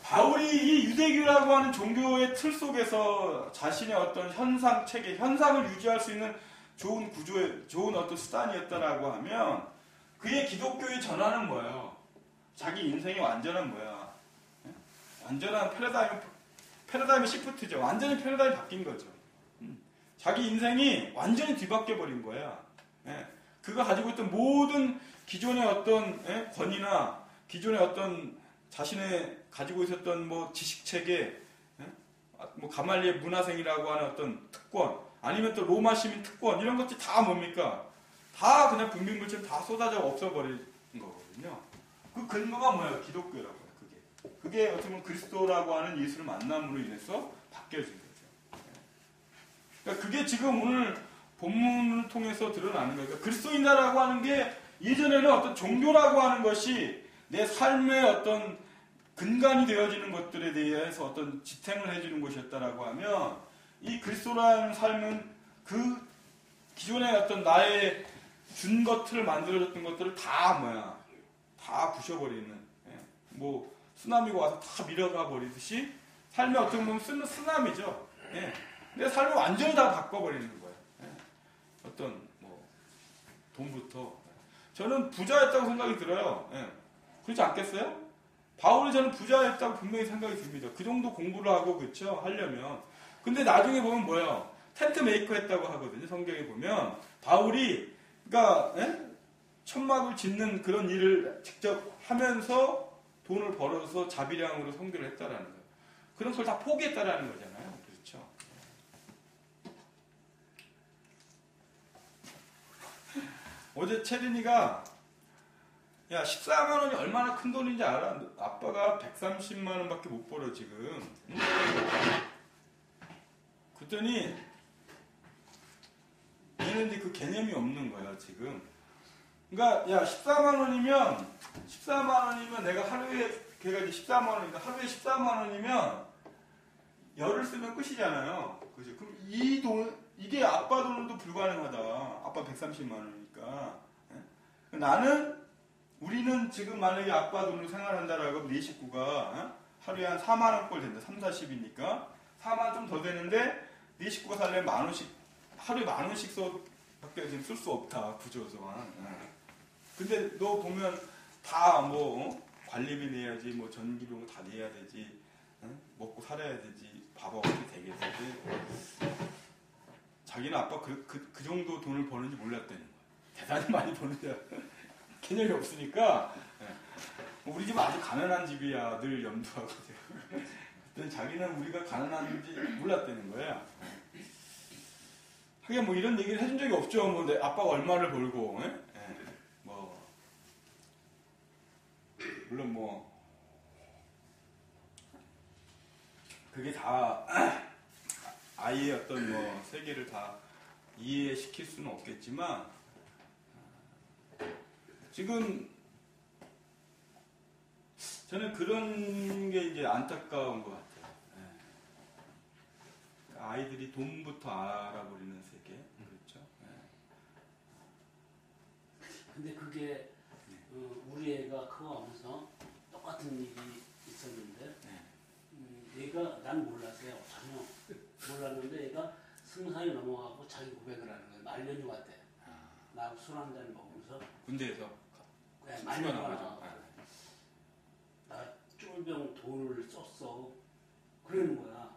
바울이 이 유대교라고 하는 종교의 틀 속에서 자신의 어떤 현상을 유지할 수 있는 좋은 구조의 좋은 어떤 수단이었다라고 하면 그의 기독교의 전환은 뭐예요? 자기 인생이 완전한 뭐야? 완전한 패러다임의 시프트죠. 완전히 패러다임이 바뀐 거죠. 자기 인생이 완전히 뒤바뀌어 버린 거야. 그가 가지고 있던 모든 기존의 어떤 권위나 기존의 어떤 자신의 가지고 있었던 뭐 지식 체계, 뭐 가말리엘 문화생이라고 하는 어떤 특권, 아니면 또 로마 시민 특권 이런 것들이 다 뭡니까? 다 그냥 분비물처럼 다 쏟아져 없어버린 거거든요. 그 근거가 뭐예요? 기독교라고 해요. 그게 어떻게 보면 그리스도라고 하는 예수를 만남으로 인해서 바뀌어진 거죠. 그러니까 그게 지금 오늘 본문을 통해서 드러나는 거예요. 그러니까 그리스도인이라고 하는 게 예전에는 어떤 종교라고 하는 것이 내 삶의 어떤 근간이 되어지는 것들에 대해서 어떤 지탱을 해주는 것이었다라고 하면 이 그리스도라는 삶은 그 기존의 어떤 나의 준 것들을 만들어줬던 것들을 다 부셔버리는 뭐 쓰나미가 와서 다 밀어가 버리듯이 삶의 어떻게 보면 쓰나미죠. 내 삶을 완전히 다 바꿔버리는 거예요. 어떤 뭐 돈부터 저는 부자였다고 생각이 들어요. 그렇지 않겠어요? 바울이 저는 부자였다고 분명히 생각이 듭니다. 그 정도 공부를 하고 그렇죠 하려면. 근데 나중에 보면 뭐예요? 텐트 메이커 했다고 하거든요. 성경에 보면 바울이 그러니까 천막을 짓는 그런 일을 직접 하면서 돈을 벌어서 자비량으로 선교를 했다라는 거예요. 그런 걸 다 포기했다라는 거잖아요. 그렇죠? 어제 채린이가 야 14만 원이 얼마나 큰 돈인지 알아? 아빠가 130만 원밖에 못 벌어 지금. 그랬더니 얘는 이제 그 개념이 없는 거야 지금. 그러니까 야 14만 원이면 내가 하루에 걔가 이제 14만 원이니까 하루에 14만 원이면 열을 쓰면 끝이잖아요. 그죠? 그럼 이 돈, 이게 아빠 돈으로도 불가능하다. 아빠 130만 원이니까. 예? 우리는 지금 만약에 아빠 돈으로 생활한다라고 네 식구가 하루에 한 4만 원꼴 된다. 3, 40이니까 4만 좀 더 되는데 네 식구가 살려면 만 원씩 하루에 만 원씩 밖에 지금 쓸 수 없다. 구조상. 예. 근데 너 보면 다 뭐 관리비 내야지, 뭐 전기료 다 내야 되지, 먹고 살아야 되지, 밥 어떻게 되겠지. 자기는 아빠 그 정도 돈을 버는지 몰랐다는 거야. 대단히 많이 버는데 개념이 없으니까. 우리 집은 아주 가난한 집이야 늘 염두하거든. 그랬더니 자기는 우리가 가난한지 몰랐다는 거야. 하긴 뭐 이런 얘기를 해준 적이 없죠. 뭐 내 아빠가 얼마를 벌고, 뭐 물론 뭐 그게 다 아이의 어떤 뭐 세계를 다 이해시킬 수는 없겠지만 지금 저는 그런 게 이제 안타까운 것 같아요. 아이들이 돈부터 알아버리는 세계, 그렇죠? 근데 그게 우리 애가 커가면서 똑같은 일이 있었는데 얘가 난 몰랐어요. 전혀 몰랐는데 얘가 20살이 넘어가고 자기 고백을 하는 거예요. 말년이 왔대. 나하고 술 한잔 먹으면서 군대에서 그냥 죽어 말년이 나가죠. 와. 나 쫄병 돈을 썼어. 그러는 거야.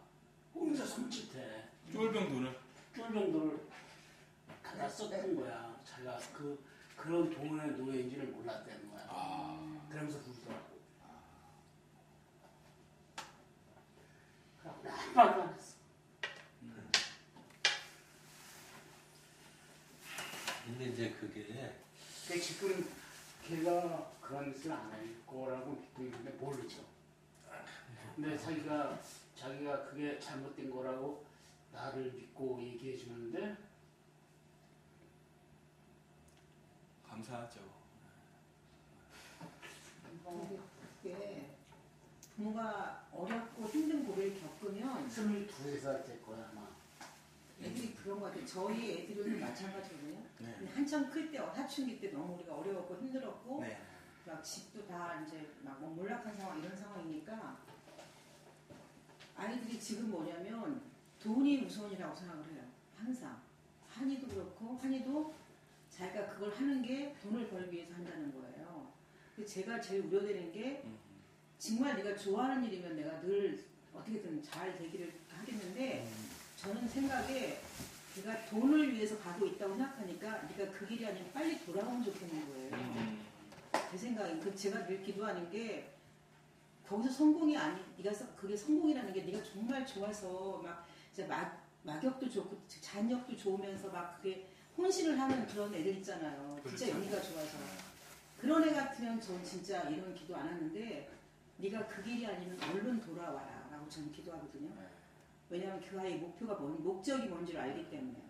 혼자 손짓해. 쫄병 돈을 쫄병 돈을 다 썼던 거야. 자기가 그런 돈의 노예인지를 몰랐다는 거야. 그러면서 부르더라고. 그래갖고 나 한마디도 안 했어. 근데 이제 그게 지금 걔가 그런 짓을 안 할 거라고 믿고 있는데 모르죠. 근데 자기가 그게 잘못된 거라고 나를 믿고 얘기해 주는데 감사하죠. 그게 부모가 어렵고 힘든 고비를 겪으면 22살 될 거야 아마. 애들이 그런 것 같아요. 저희 애들은 마찬가지거든요. 네. 근데 한참 클 때, 사춘기 때 너무 우리가 어려웠고 힘들었고 네. 막 집도 다 이제 막 몰락한 상황 이런 상황이니까 아이들이 지금 뭐냐면 돈이 우선이라고 생각을 해요. 항상 한이도 그렇고 한이도 자기가 그걸 하는 게 돈을 벌기 위해서 한다는 거예요. 근데 제가 제일 우려되는 게 정말 네가 좋아하는 일이면 내가 늘 어떻게든 잘 되기를 하겠는데 저는 생각에 네가 돈을 위해서 가고 있다고 생각하니까 네가 그 길이 아니면 빨리 돌아오면 좋겠는 거예요. 제 생각엔 제가 늘 기도하는 게 거기서 성공이 네가 그게 성공이라는 게 네가 정말 좋아서 막 진짜 막역도 좋고 잔역도 좋으면서 막 그게 혼신을 하는 그런 애들 있잖아요. 진짜 그렇죠. 연기가 좋아서 그런 애 같으면 전 진짜 이런 기도 안 하는데 네가 그 길이 아니면 얼른 돌아와라 라고 저는 기도하거든요. 왜냐하면 그 아이의 목적이 뭔지를 알기 때문에.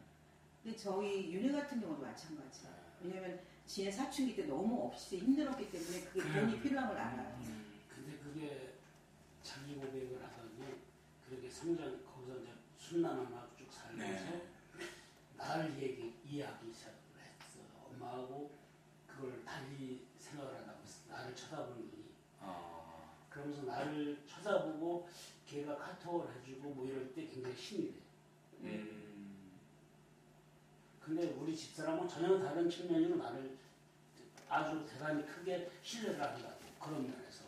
근데 저희 윤혜 같은 경우도 마찬가지예요. 왜냐하면 지네 사춘기 때 너무 없이 힘들었기 때문에 그게 돈이 필요한 걸 알아요. 근데 그게 자기 고백을 하더니 그렇게 거기서 이제 순난함하고 쭉 살면서 나를 이해하기 시작을 했어. 엄마하고 그걸 달리 생각을 하다고 했어. 나를 쳐다보는 눈이. 그러면서 나를 쳐다보고 걔가 카톡을 해주고 뭐 이럴 때 굉장히 힘이 돼. 근데 우리 집사람은 전혀 다른 측면으로 나를 아주 대단히 크게 신뢰를 한다고. 그런 면에서.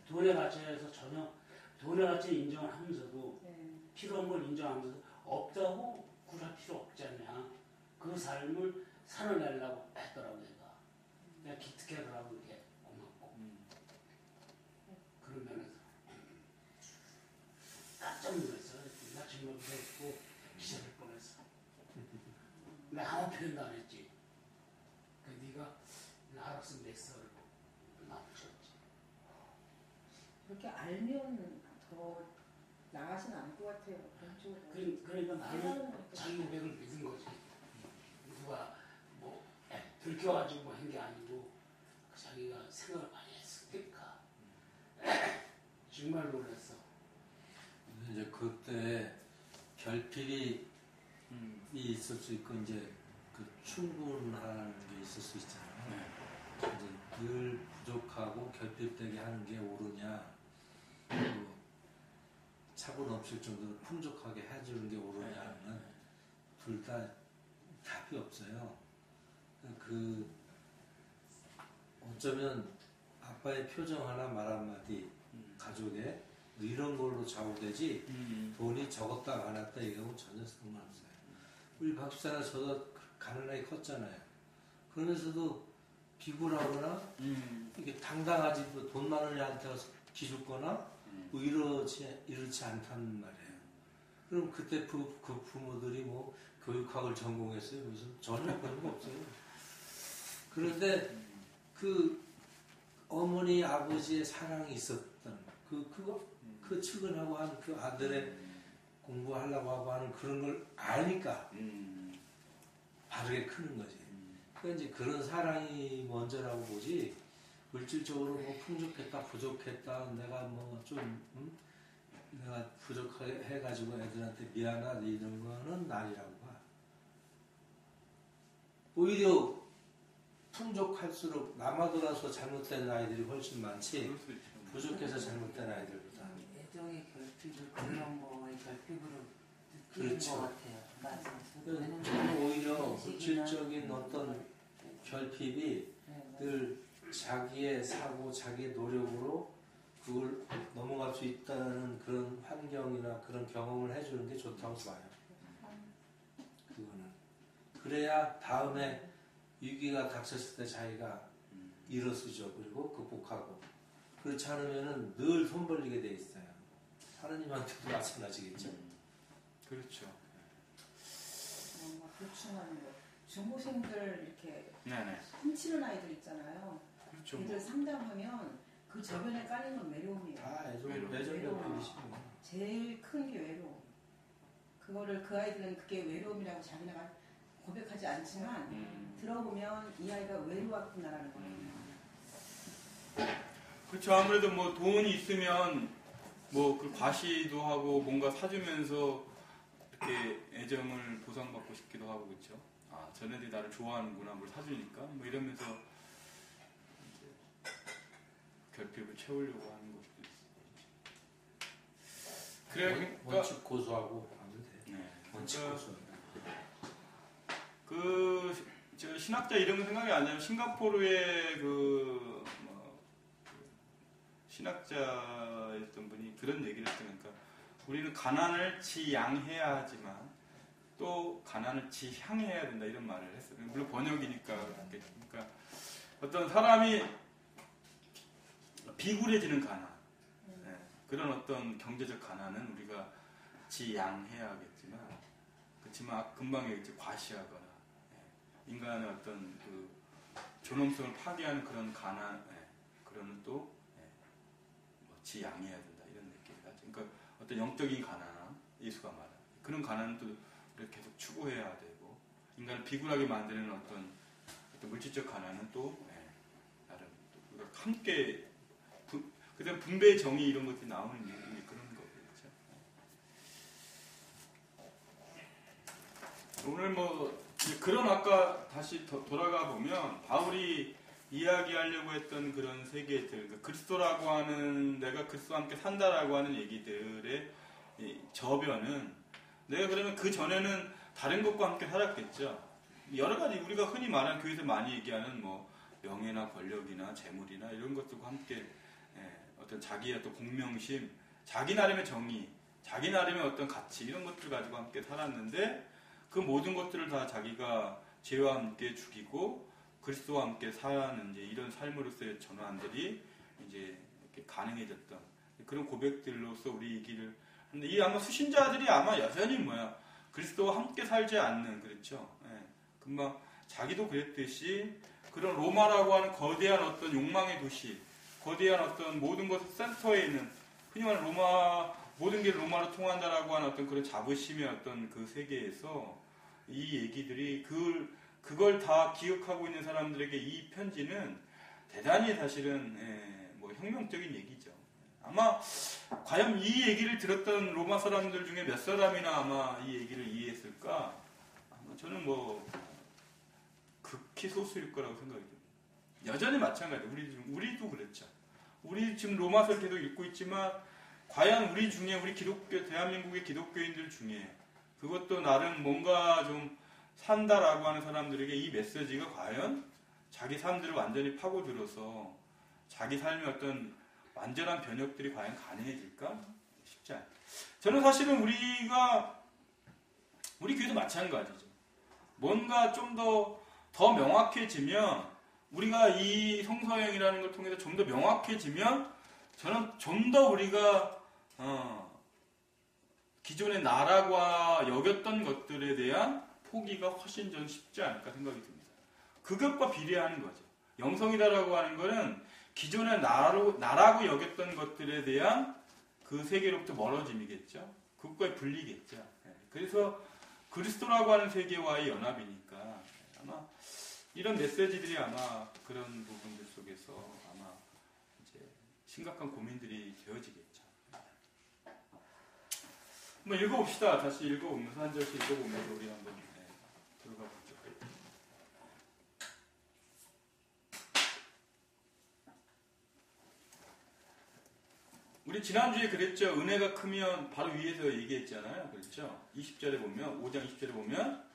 돈의 가치에서 전혀 돈의 가치를 인정을 하면서도 필요한 걸 인정하면서 없다고 구할 필요 없지 않냐. 그 삶을 살아내려고 했더라고 얘가. 내가 기특하더라고 그게 고맙고. 그런 면에서. 깜짝 놀랐어. 나 정말 무섭고 기절할 뻔했어. 근데 아무 표현도 안 했지. 네가 알았으면 됐어. 나붙였지. 그렇게 알면 더 나가진 않을 것 같아요. 그러니까 나는 자기 고백을 믿은 거지. 누가 뭐 들켜가지고 한 게 아니고 자기가 생각을 많이 했으니까 정말 놀랐어. 이제 그때 결핍이 있을 수 있고 이제 그 충분한 게 있을 수 있잖아요. 이제 늘 부족하고 결핍되게 하는 게 옳으냐, 또 차고 넘칠 정도로 풍족하게 해주는 게 옳으냐는 둘 다 답이 없어요. 그 어쩌면 아빠의 표정 하나 말 한마디 가족에 이런 걸로 좌우되지 돈이 적었다 많았다 이거는 전혀 상관없어요. 우리 박수사나 저도 가난하게 컸잖아요. 그러면서도 비굴하거나 이게 당당하지 뭐 돈 많은 애한테 가서 기죽거나 뭐 이렇지 않단 말이에요. 그럼 그때 그 부모들이 뭐 교육학을 전공했어요. 무슨 전혀 그런 거 없어요. 그런데 그 어머니 아버지의 사랑이 있었던 그 측은하고 한 그 아들의 공부하려고 하고 하는 그런 걸 아니까 바르게 크는 거지. 그러니까 이제 그런 사랑이 먼저라고 보지 물질적으로 뭐 풍족했다 부족했다 내가 뭐 좀 내가 부족하게 해가지고 애들한테 미안하다 이런 거는 아니라고 봐. 오히려 풍족할수록 남아돌아서 잘못된 아이들이 훨씬 많지 부족해서 잘못된 아이들보다. 애정의 결핍을 그런 거의 결핍으로 느끼는 그렇죠. 것 같아요. 맞아요. 저는 오히려 물질적인 어떤 결핍이 늘 자기의 사고, 자기의 노력으로 그걸 넘어갈 수 있다는 그런 환경이나 그런 경험을 해주는 게 좋다고 봐요. 그거는. 그래야 다음에 위기가 닥쳤을 때 자기가 일어서죠. 그리고 극복하고. 그렇지 않으면은 늘 손 벌리게 돼 있어요. 하느님한테도 마찬가지겠죠. 그렇죠. 보충하는 거. 중고생들 이렇게 네네. 훔치는 아이들 있잖아요. 그렇죠. 애들 상담하면 그 저변에 깔린 건 외로움이에요. 다 외로움. 애정결핍이시고. 제일 큰 게 외로움. 그거를 그 아이들은 그게 외로움이라고 자기네가 고백하지 않지만 들어보면 이 아이가 외로웠구나라는 거예요. 그렇죠. 아무래도 뭐 돈이 있으면 뭐 그 과시도 하고 뭔가 사주면서 이렇게 애정을 보상받고 싶기도 하고 그렇죠. 아, 쟤네들이 나를 좋아하는구나, 뭘 사주니까 뭐 이러면서 이제 결핍을 채우려고 하는 것도 있어요. 그러니까 원칙 고수하고 하면 돼. 네. 원칙 그러니까 고수. 저 신학자 이름 생각이 안 나요. 싱가포르의 신학자였던 분이 그런 얘기를 했어요. 그러니까 우리는 가난을 지양해야 하지만 또 가난을 지향해야 된다 이런 말을 했어요. 물론 번역이니까 그렇겠죠. 그러니까 어떤 사람이 비굴해지는 가난, 네. 그런 어떤 경제적 가난은 우리가 지양해야 하겠지만 그렇지만 금방 이제 과시하거나 인간의 어떤 그 존엄성을 파괴하는 그런 가난, 그런 또 지양해야 된다 이런 느낌이 나죠. 그러니까 어떤 영적인 가난함, 예수가 말한 그런 가난은 또 우리가 계속 추구해야 되고 인간을 비굴하게 만드는 어떤 물질적 가난은 또 나름 또 우리가 함께 그다음 분배의 정의 이런 것들이 나오는 이유가 그런 거겠죠. 오늘 뭐 그런 아까 다시 돌아가 보면 바울이 이야기하려고 했던 그런 세계들, 그러니까 그리스도라고 하는 내가 그리스도와 함께 산다라고 하는 얘기들의 저변은 내가 그러면 그 전에는 다른 것과 함께 살았겠죠. 여러 가지 우리가 흔히 말하는 교회에서 많이 얘기하는 뭐 명예나 권력이나 재물이나 이런 것들과 함께 어떤 자기의 어떤 공명심, 자기 나름의 정의, 자기 나름의 어떤 가치 이런 것들 가지고 함께 살았는데 그 모든 것들을 다 자기가 죄와 함께 죽이고 그리스도와 함께 사는 이제 이런 삶으로서의 전환들이 이제 이렇게 가능해졌던 그런 고백들로서 우리 이 길을 하는데 이 아마 수신자들이 아마 여전히 그리스도와 함께 살지 않는 그렇죠. 금방 자기도 그랬듯이 그런 로마라고 하는 거대한 어떤 욕망의 도시, 거대한 어떤 모든 것의 센터에 있는 흔히 말하는 로마 모든 게 로마로 통한다라고 하는 어떤 그런 자부심의 어떤 그 세계에서 이 얘기들이 그걸 다 기억하고 있는 사람들에게 이 편지는 대단히 사실은 뭐 혁명적인 얘기죠. 아마 과연 이 얘기를 들었던 로마 사람들 중에 몇 사람이나 아마 이 얘기를 이해했을까? 아마 저는 뭐 극히 소수일 거라고 생각이 듭니다. 여전히 마찬가지예요. 우리도 그랬죠. 우리 지금 로마서를 계속 읽고 있지만 과연 우리 중에 우리 기독교 대한민국의 기독교인들 중에 그것도 나름 뭔가 좀 산다라고 하는 사람들에게 이 메시지가 과연 자기 삶들을 완전히 파고들어서 자기 삶의 어떤 완전한 변혁들이 과연 가능해질까? 쉽지 않아요. 저는 사실은 우리 교회도 마찬가지죠. 뭔가 좀 더 명확해지면 우리가 이 성서형이라는 걸 통해서 좀 더 명확해지면 저는 좀 더 우리가 기존의 나라고 여겼던 것들에 대한 포기가 훨씬 전 쉽지 않을까 생각이 듭니다. 그것과 비례하는 거죠. 영성이다라고 하는 거는 기존의 나라고 여겼던 것들에 대한 그 세계로부터 멀어짐이겠죠. 그것과의 분리겠죠. 그래서 그리스도라고 하는 세계와의 연합이니까 아마 이런 메시지들이 아마 그런 부분들 속에서 아마 이제 심각한 고민들이 되어지겠죠. 한번 읽어봅시다. 다시 읽어보면서 한 절씩 읽어보면서 우리 한번 들어가 보죠. 우리 지난주에 그랬죠. 은혜가 크면 바로 위에서 얘기했잖아요. 그렇죠? 20절에 보면 5장 20절에 보면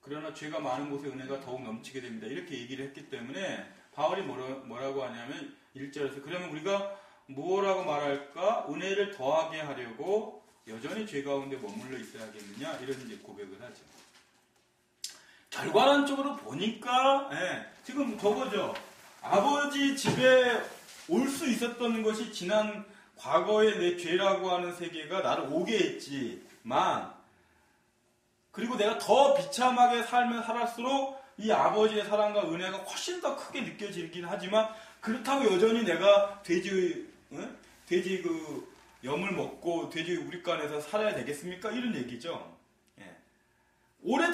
그러나 죄가 많은 곳에 은혜가 더욱 넘치게 됩니다. 이렇게 얘기를 했기 때문에 바울이 뭐라고 하냐면 1절에서 그러면 우리가 뭐라고 말할까? 은혜를 더하게 하려고 여전히 죄 가운데 머물러 있어야겠느냐? 이런 이제 고백을 하죠. 결과론적으로 보니까 지금 저거죠. 아버지 집에 올 수 있었던 것이 지난 과거의 내 죄라고 하는 세계가 나를 오게 했지만 그리고 내가 더 비참하게 살면 살았을수록 이 아버지의 사랑과 은혜가 훨씬 더 크게 느껴지긴 하지만 그렇다고 여전히 내가 돼지 그 염을 먹고 돼지 우리간에서 살아야 되겠습니까? 이런 얘기죠.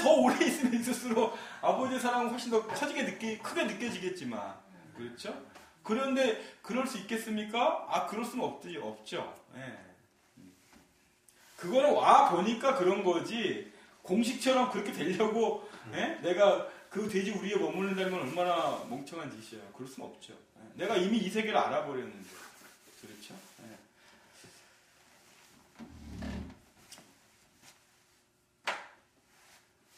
더 오래 있으면 있을수록 아버지의 사랑은 훨씬 더 크게 느껴지겠지만 그렇죠? 그런데 그럴 수 있겠습니까? 그럴 수는 없죠. 그거는 와 보니까 그런 거지 공식처럼 그렇게 되려고 내가 그 돼지 우리에 머무른다는 건 얼마나 멍청한 짓이야. 그럴 수는 없죠. 내가 이미 이 세계를 알아버렸는데 그렇죠?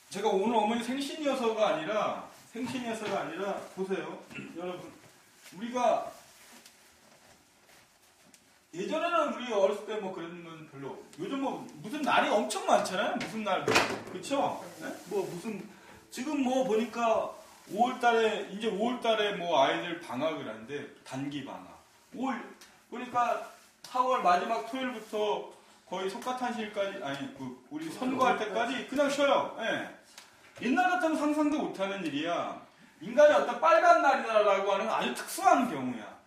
제가 오늘 어머니 생신이어서가 아니라 보세요. 여러분 우리가 예전에는 우리 어렸을 때 뭐 그런 건 별로 요즘 뭐 무슨 날이 엄청 많잖아요. 무슨 날 그렇죠? 뭐 무슨 지금 뭐 보니까 5월달에 뭐 아이들 방학을 하는데 단기 방학 5월 보니까 4월 마지막 토요일부터 거의 석가탄신일까지 우리 선거할 때까지 그냥 쉬어요. 옛날 같으면 상상도 못하는 일이야. 인간의 어떤 빨간 날이라고 하는 아주 특수한 경우야.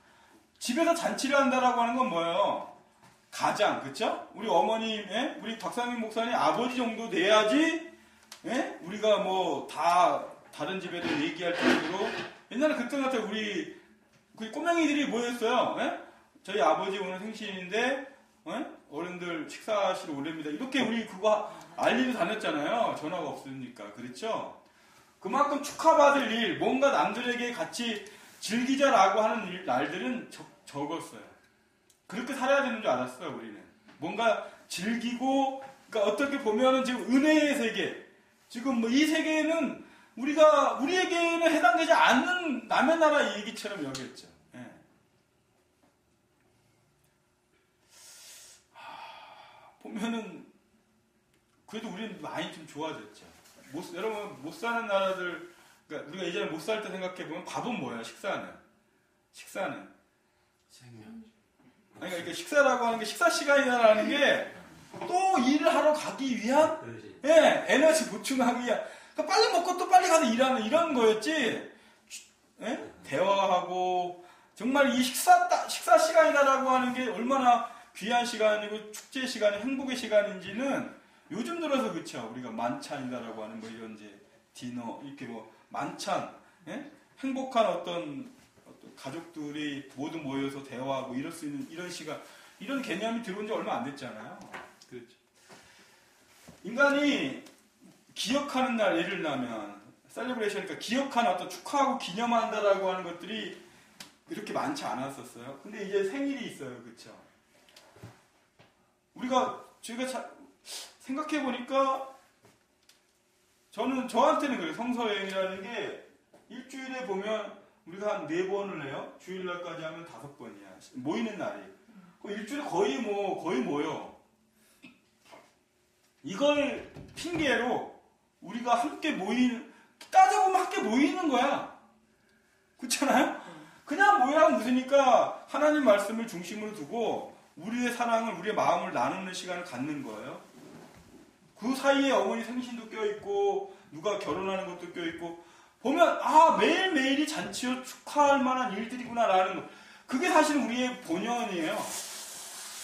집에서 잔치를 한다라고 하는 건 뭐예요? 가장, 그쵸? 우리 어머님, 우리 박상민 목사님 아버지 정도 돼야지, 우리가 뭐 다른 집에도 얘기할 정도로 옛날에 그때 같아 우리 꼬맹이들이 모였어요. 저희 아버지 오늘 생신인데, 어른들 식사하시러 오랍니다. 이렇게 우리 그거 알리고 다녔잖아요. 전화가 없으니까. 그렇죠? 그만큼 축하받을 일, 뭔가 남들에게 같이 즐기자라고 하는 날들은 적었어요. 그렇게 살아야 되는 줄 알았어요, 우리는. 뭔가 즐기고, 그러니까 어떻게 보면은 지금 은혜의 세계, 지금 뭐 이 세계는 우리에게는 해당되지 않는 남의 나라 얘기처럼 여겼죠. 보면은, 그래도 우리는 많이 좀 좋아졌죠. 여러분, 못 사는 나라들, 그러니까 우리가 예전에 못 살 때 생각해보면 밥은 뭐야, 식사는? 생명. 그러니까 식사라고 하는 게 식사 시간이라는 게 또 일을 하러 가기 위한 에너지 보충하기 위한 그러니까 빨리 먹고 또 빨리 가서 일하는 이런 거였지 대화하고 정말 이 식사 시간이다라고 하는 게 얼마나 귀한 시간이고 축제 시간이 행복의 시간인지는 요즘 들어서 그렇죠. 우리가 만찬이다라고 하는 뭐 이런 이제 디너 이렇게 뭐 만찬 행복한 어떤 가족들이 모두 모여서 대화하고 이럴 수 있는 이런 시간, 이런 개념이 들어온 지 얼마 안 됐잖아요. 그렇죠. 인간이 기억하는 날, 예를 들면 셀레브레이션, 그러니까 기억하는 어떤 축하하고 기념한다라고 하는 것들이 이렇게 많지 않았었어요. 근데 이제 생일이 있어요. 그렇죠? 제가 생각해 보니까 저한테는 그래요. 성서여행이라는 게 일주일에 보면 우리가 한 4번을 해요. 주일날까지 하면 5번이야. 모이는 날이. 일주일에 거의 모여. 이걸 핑계로 우리가 함께 따져보면 함께 모이는 거야. 그렇잖아요? 그냥 모여하면 무엇이니까 하나님 말씀을 중심으로 두고 우리의 사랑을, 우리의 마음을 나누는 시간을 갖는 거예요. 그 사이에 어머니 생신도 껴있고 누가 결혼하는 것도 껴있고 보면 매일매일이 잔치로 축하할 만한 일들이구나 라는 거. 그게 사실 우리의 본연이에요.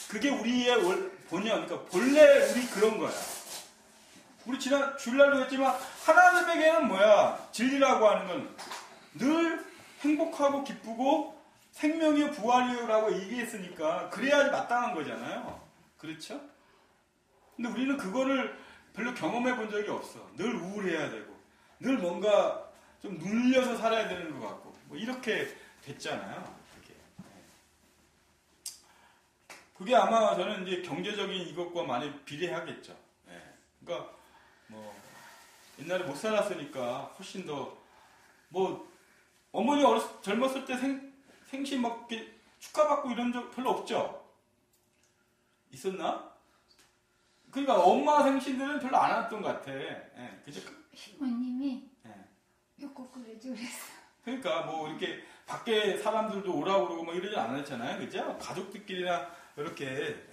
그게 우리의 본연, 그러니까 본래 우리 그런 거야. 우리 지난 주일날도 했지만 하나님에게는 뭐야? 진리라고 하는 건 늘 행복하고 기쁘고 생명이요 부활이요라고 얘기했으니까 그래야지 마땅한 거잖아요. 그렇죠? 근데 우리는 그거를 별로 경험해 본 적이 없어. 늘 우울해야 되고 늘 뭔가 좀 눌려서 살아야 되는 것 같고 뭐 이렇게 됐잖아요. 그게 아마 저는 이제 경제적인 이것과 많이 비례하겠죠. 그러니까 뭐 옛날에 못 살았으니까 훨씬 더 뭐 어머니 젊었을 때 생신 막 이렇게 축하받고 이런 적 별로 없죠? 있었나? 그러니까 엄마 생신들은 별로 안 왔던 것 같아. 그죠? 시모님이 욕국 끓여줘 그랬어. 그러니까 뭐 이렇게 밖에 사람들도 오라고 그러고 뭐 이러지 않았잖아요. 그죠? 가족들끼리나 이렇게.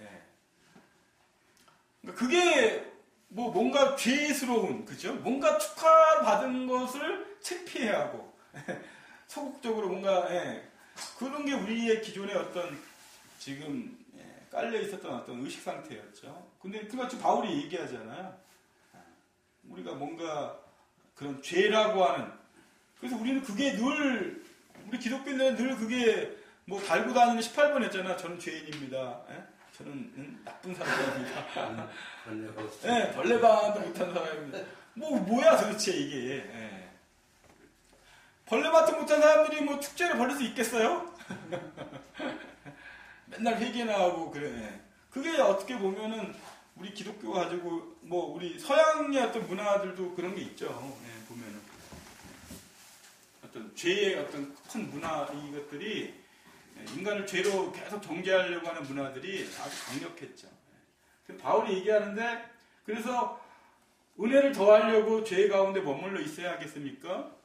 그러니까 그게 뭐 뭔가 죄스러운, 그죠? 뭔가 축하받은 것을 창피해하고 소극적으로 뭔가 그런 게 우리의 기존의 어떤 지금 깔려 있었던 어떤 의식 상태였죠. 근데 그거 지금 바울이 얘기하잖아요. 우리가 뭔가 그런 죄라고 하는, 그래서 우리는 그게 늘 우리 기독교인들은 늘 그게 뭐 달고 다니는 18번 했잖아. 저는 죄인입니다. 저는 나쁜 사람입니다. 벌레반도 못한 사람입니다. 뭐야 도대체 이게. 벌레반도 못한 사람들이 뭐 축제를 벌일 수 있겠어요? 맨날 회개나 하고 그래. 그게 어떻게 보면은 우리 기독교가 가지고 뭐 우리 서양의 어떤 문화들도 그런 게 있죠. 보면은 어떤 죄의 어떤 큰 문화 이것들이 인간을 죄로 계속 정죄하려고 하는 문화들이 아주 강력했죠. 바울이 얘기하는데 그래서 은혜를 더하려고 죄 가운데 머물러 있어야 하겠습니까?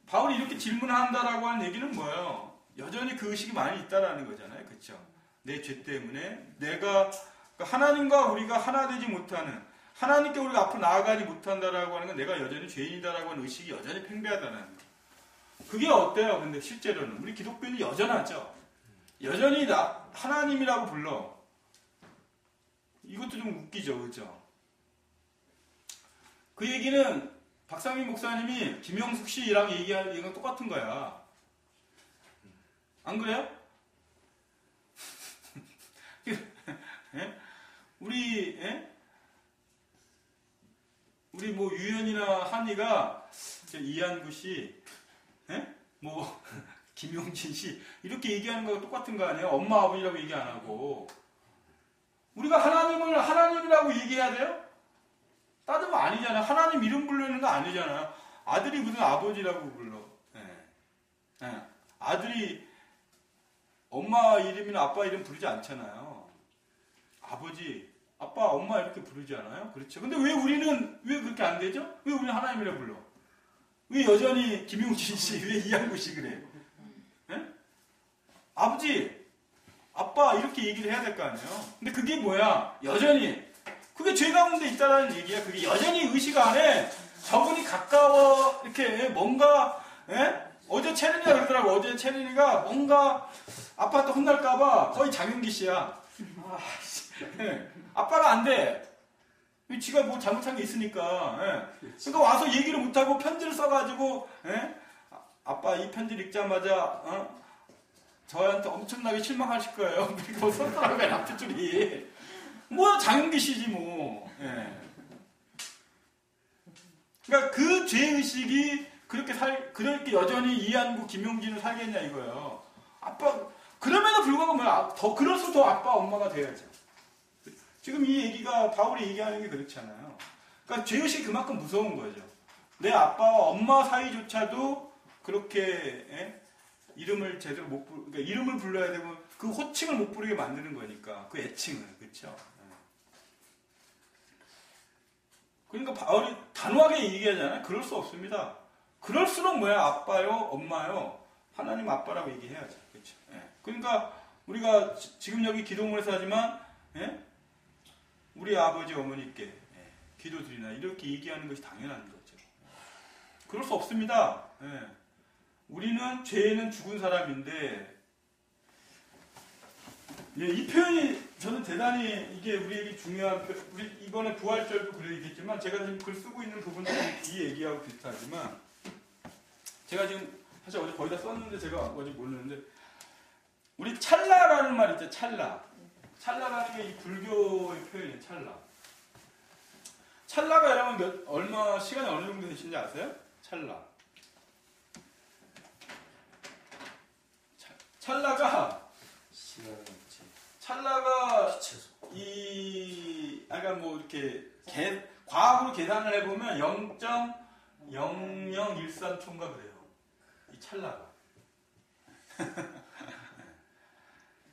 바울이 이렇게 질문한다라고 하는 얘기는 뭐예요? 여전히 그 의식이 많이 있다라는 거잖아요. 그렇죠? 내 죄 때문에 내가 하나님과 우리가 하나 되지 못하는, 하나님께 우리가 앞으로 나아가지 못한다라고 하는 건 내가 여전히 죄인이다라고 하는 의식이 여전히 팽배하다는 거. 그게 어때요? 근데 실제로는 우리 기독교는 여전하죠. 여전히 하나님이라고 불러. 이것도 좀 웃기죠, 그렇죠? 그 얘기는 박상민 목사님이 김영숙 씨랑 얘기할 얘기가 똑같은 거야. 안 그래요? 우리 뭐 유연이나 한이가 이한구 씨, 뭐 김용진 씨 이렇게 얘기하는 거 똑같은 거 아니에요? 엄마 아버지라고 얘기 안 하고 우리가 하나님을 하나님이라고 얘기해야 돼요? 따지면 아니잖아. 하나님 이름 부르는 거 아니잖아. 아들이 무슨 아버지라고 불러. 아들이 엄마 이름이나 아빠 이름 부르지 않잖아요. 아버지, 아빠, 엄마 이렇게 부르지 않아요? 그렇죠. 근데 왜 우리는 왜 그렇게 안 되죠? 왜 우리는 하나님이라 불러? 왜 여전히 김용진 씨, 왜 이한구 씨 그래? 아버지, 아빠 이렇게 얘기를 해야 될 거 아니에요? 근데 그게 뭐야? 여전히 그게 죄 가운데 있다라는 얘기야. 그게 여전히 의식 안에 저분이 가까워 이렇게 뭔가 어제 채린이가 그러더라고. 어제 채린이가 뭔가 아빠한테 혼날까봐 거의 장윤기 씨야. 아빠가 안 돼. 지가 뭐 잘못한 게 있으니까. 그러니까 와서 얘기를 못하고 편지를 써가지고 아빠 이 편지를 읽자마자 저한테 엄청나게 실망하실 거예요. 그리고 손가락에 앞줄이 뭐야 장기시지 뭐. 예. 그러니까 그 죄의식이 그렇게 여전히 이한구 김용진을 살겠냐 이거예요. 아빠 그럼에도 불구하고 뭐야 더 그럴수록 더 아빠 엄마가 돼야죠. 지금 이 얘기가 바울이 얘기하는 게 그렇잖아요. 그러니까 죄의식이 그만큼 무서운 거죠. 내 아빠와 엄마 사이조차도 그렇게 이름을 제대로 못 그러니까 이름을 불러야 되고 그 호칭을 못 부르게 만드는 거니까 그 애칭을 그렇죠. 그러니까 바울이 단호하게 얘기하잖아요. 그럴 수 없습니다. 그럴수록 뭐야 아빠요, 엄마요, 하나님 아빠라고 얘기해야죠. 그렇죠. 그러니까 우리가 지금 여기 기도문에서 하지만 우리 아버지 어머니께 기도드리나 이렇게 얘기하는 것이 당연한 거죠. 그럴 수 없습니다. 우리는 죄에는 죽은 사람인데 이 표현이 저는 대단히 이게 우리에게 중요한 우리 이번에 부활절도 그래 얘기했지만 제가 지금 글 쓰고 있는 부분도 이 얘기하고 비슷하지만 제가 지금 사실 어제 거의 다 썼는데 제가 어제 모르는데 우리 찰나라는 말 있죠. 찰나라는 게 이 불교의 표현이에요. 찰나가 여러분 얼마 시간이 어느 정도 되신지 아세요? 찰나가 그러니까 뭐 이렇게 과학으로 계산을 해보면 0.0013초인가 그래요. 이 찰나가.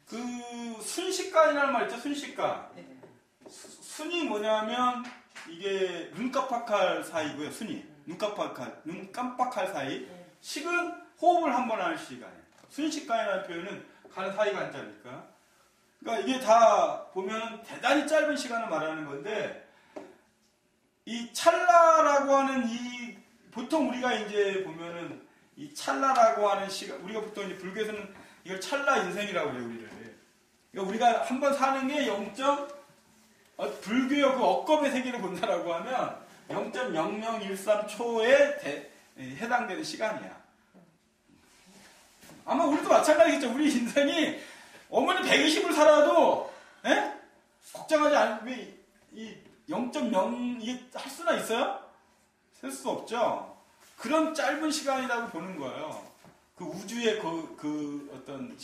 그 순식간이라는 말 있죠. 순식간. 순이 뭐냐면 이게 눈 깜빡할 사이고요. 눈 깜빡할 사이. 식은 호흡을 한 번 하는 시간이에요. 순식간이라는 표현은 가는 사이가 한자니까. 그러니까 이게 다 보면 대단히 짧은 시간을 말하는 건데 이 찰나라고 하는 보통 우리가 이제 보면은 이 찰나라고 하는 시간 우리가 보통 이제 불교에서는 이걸 찰나 인생이라고 해요 우리를. 그러니까 우리가 한 번 사는 게 불교의 그 억겁의 세계를 본다라고 하면 0.0013초에 해당되는 시간이야. 아마 우리도 마찬가지겠죠. 우리 인생이 어머니 120을 살아도 걱정하지 않으면 이 0.0 이게 할 수나 있어요? 셀 수 없죠. 그런 짧은 시간이라고 보는 거예요. 그 우주의 그 어떤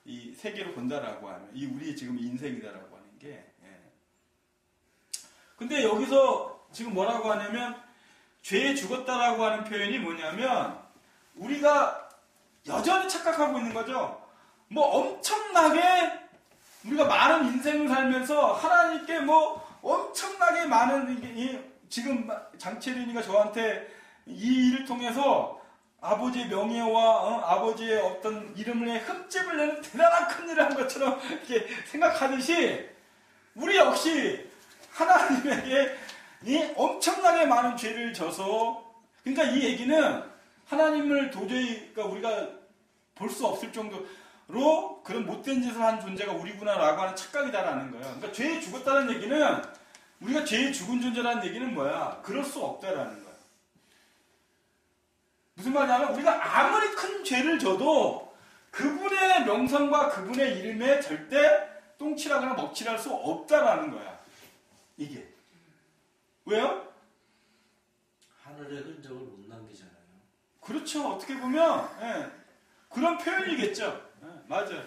이 세계를 본다라고 하면 이 우리의 지금 인생이다라고 하는 게. 근데 여기서 지금 뭐라고 하냐면 죄에 죽었다라고 하는 표현이 뭐냐면 우리가 여전히 착각하고 있는 거죠. 뭐 엄청나게 우리가 많은 인생을 살면서 하나님께 뭐 엄청나게 많은 지금 장채린이가 저한테 이 일을 통해서 아버지의 명예와 아버지의 어떤 이름에 흠집을 내는 대단한 큰 일을 한 것처럼 이렇게 생각하듯이 우리 역시 하나님에게 이 엄청나게 많은 죄를 져서 그러니까 이 얘기는 하나님을 도저히 그러니까 우리가 볼 수 없을 정도로 그런 못된 짓을 한 존재가 우리구나라고 하는 착각이다라는 거예요. 그러니까 죄에 죽었다는 얘기는 우리가 죄에 죽은 존재라는 얘기는 뭐야? 그럴 수 없다라는 거야. 무슨 말이냐면 우리가 아무리 큰 죄를 져도 그분의 명성과 그분의 이름에 절대 똥칠하거나 먹칠할 수 없다라는 거야. 이게. 왜요? 하늘의 흔적을 못 남기잖아요. 그렇죠. 어떻게 보면 그런 표현이겠죠. 맞아요.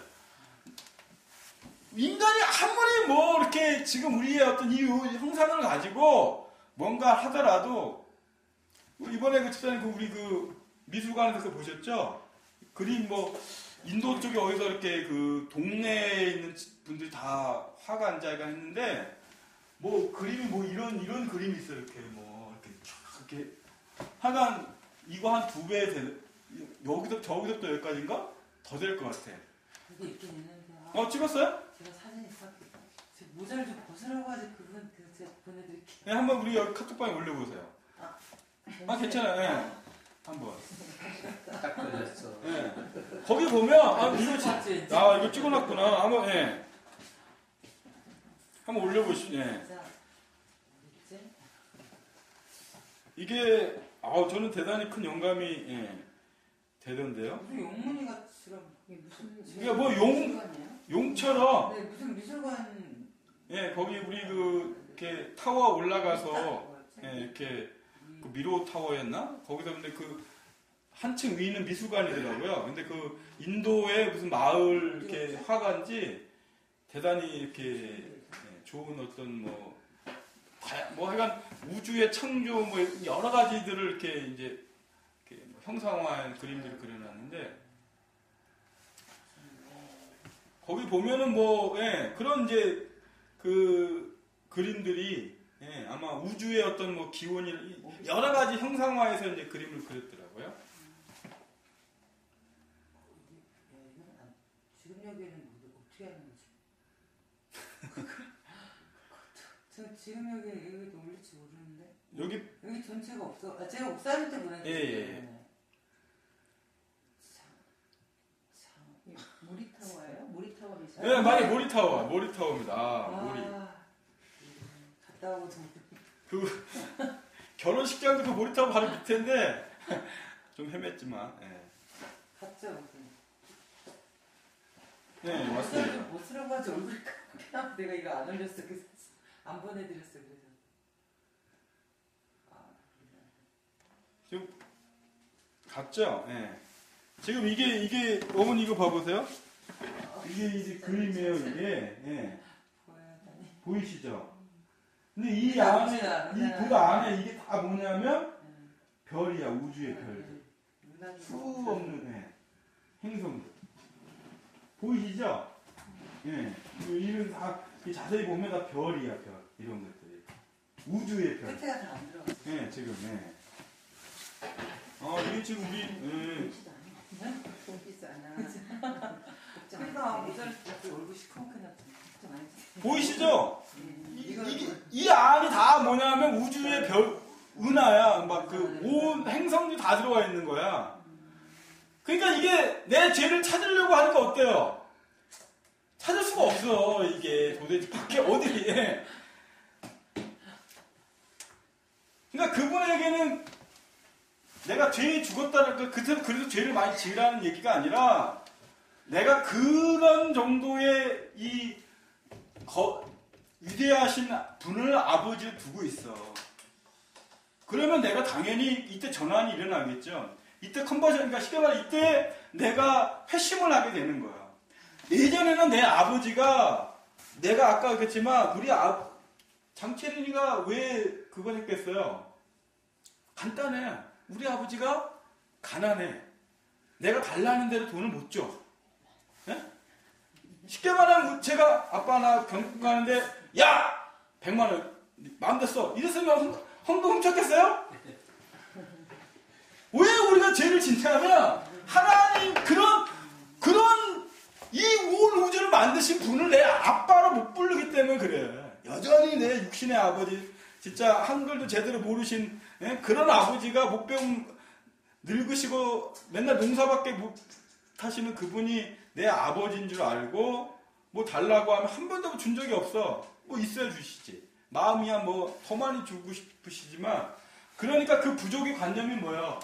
인간이 아무리 뭐 이렇게 지금 우리의 어떤 이 형상을 가지고 뭔가 하더라도 이번에 그 집사님 우리 그 미술관에서 그거 보셨죠? 그림 뭐 인도 쪽에 어디서 이렇게 그 동네에 있는 분들이 다 화가안자가 했는데 뭐 그림이 뭐 이런 그림이 있어요. 이렇게 뭐 이렇게 하여간 이거 한 2배 저기서부터 여기까지인가? 더 될 것 같아. 그거 있긴 있는데요. 찍었어요? 제가 사진 있어. 제 모자를 좀 벗으라고 하지 그분 제가 보내드릴게요. 네, 한번 우리 여기 카톡방에 올려보세요. 괜찮아요. 한번. 딱 걸렸어. 거기 보면 이거 찍어놨구나. 한번 한번 올려보시죠. 이게 저는 대단히 큰 영감이 되던데요. 무슨 용문이 같이럼 이게 무슨 그러니까 뭐 용처럼 네, 무슨 미술관 예 거기 우리 그 이렇게 타워 올라가서 예, 이렇게 그 미로 타워였나 거기서 근데 그 한층 위 있는 미술관이더라고요. 근데 그 인도의 무슨 마을 이렇게 화가인지 대단히 이렇게 예, 좋은 어떤 뭐 하여간 우주의 창조 뭐 여러 가지들을 이렇게 이제 이렇게 뭐 형상화한 그림들을 그려놨는데 거기 보면은 뭐 예, 그런 이제 그 그림들이 예, 아마 우주의 어떤 뭐 기원이 여러 가지 형상화해서 이제 그림을 그렸더라고요. 지금 여기는 어떻게 하는 거지? 저 지금 여기도 올릴지 모르는데 여기 전체가 없어. 아, 제가 옥상 밑에 보냈는데. 예. 모리타워예요? 모리타워 미사? 네, 맞아요. 모리타워입니다. 모리. 갔다 오고 좀. 그 결혼식장도 그 모리타워 바로 밑인데 좀 헤맸지만. 예. 갔죠. 네, 맞습니다. 못 쓰라고 하지 얼굴이 그냥 내가 이거 안 올렸어. 그래서 안 보내드렸어. 그래서. 지금 갔죠? 예. 지금 이게 어머니 이거 봐보세요. 이게 이제 그림이에요. 이게 예. 보이시죠? 근데 이 안에 이 보드 안에 이게 다 뭐냐면 별이야. 우주의 별들. 수 없는 행성들. 보이시죠? 예. 이런 다 자세히 보면 다 별이야. 별 이런 것들이 우주의 별. 끝에가 다 안 들어갔어. 예, 지금 예. 이게 지금 우리 보이지 않아. 그러니까 모자를 쓰고 얼굴 시커멓게 보이시죠? 이 안이 다 뭐냐면 우주의 별 은하야. 막 그 온 행성들이 다 들어가 있는 거야. 그러니까 이게 내 죄를 찾으려고 하니까 어때요? 찾을 수가 없어. 이게 도대체 밖에 어디에. 그러니까 그분에게는 내가 죄에 죽었다는 그래서 죄를 많이 지으라는 얘기가 아니라 내가 그런 정도의 이 위대하신 분을 아버지를 두고 있어. 그러면 내가 당연히 이때 전환이 일어나겠죠. 이때 컨버전이니까 쉽게 말해 이때 내가 회심을 하게 되는 거야. 예전에는 내 아버지가 내가 아까 그랬지만 우리 장채린이가 왜 그걸 했겠어요? 간단해. 우리 아버지가 가난해. 내가 달라는 대로 돈을 못 줘. 네? 쉽게 말하면 제가 아빠 나 경품 가는데 야! 100만 원 마음대로 써. 이랬으면 헌금 훔쳤겠어요? 왜 우리가 죄를 진퇴하면 하나님 그런 이 온 우주를 만드신 분을 내 아빠로 못 부르기 때문에 그래. 여전히 내 육신의 아버지 진짜 한글도 제대로 모르신 그런 아버지가 못 배운 늙으시고 맨날 농사밖에 못 하시는 그분이 내 아버지인 줄 알고 뭐 달라고 하면 한 번도 준 적이 없어. 뭐 있어야 주시지. 마음이야 뭐 더 많이 주고 싶으시지만 그러니까 그 부족의 관념이 뭐야?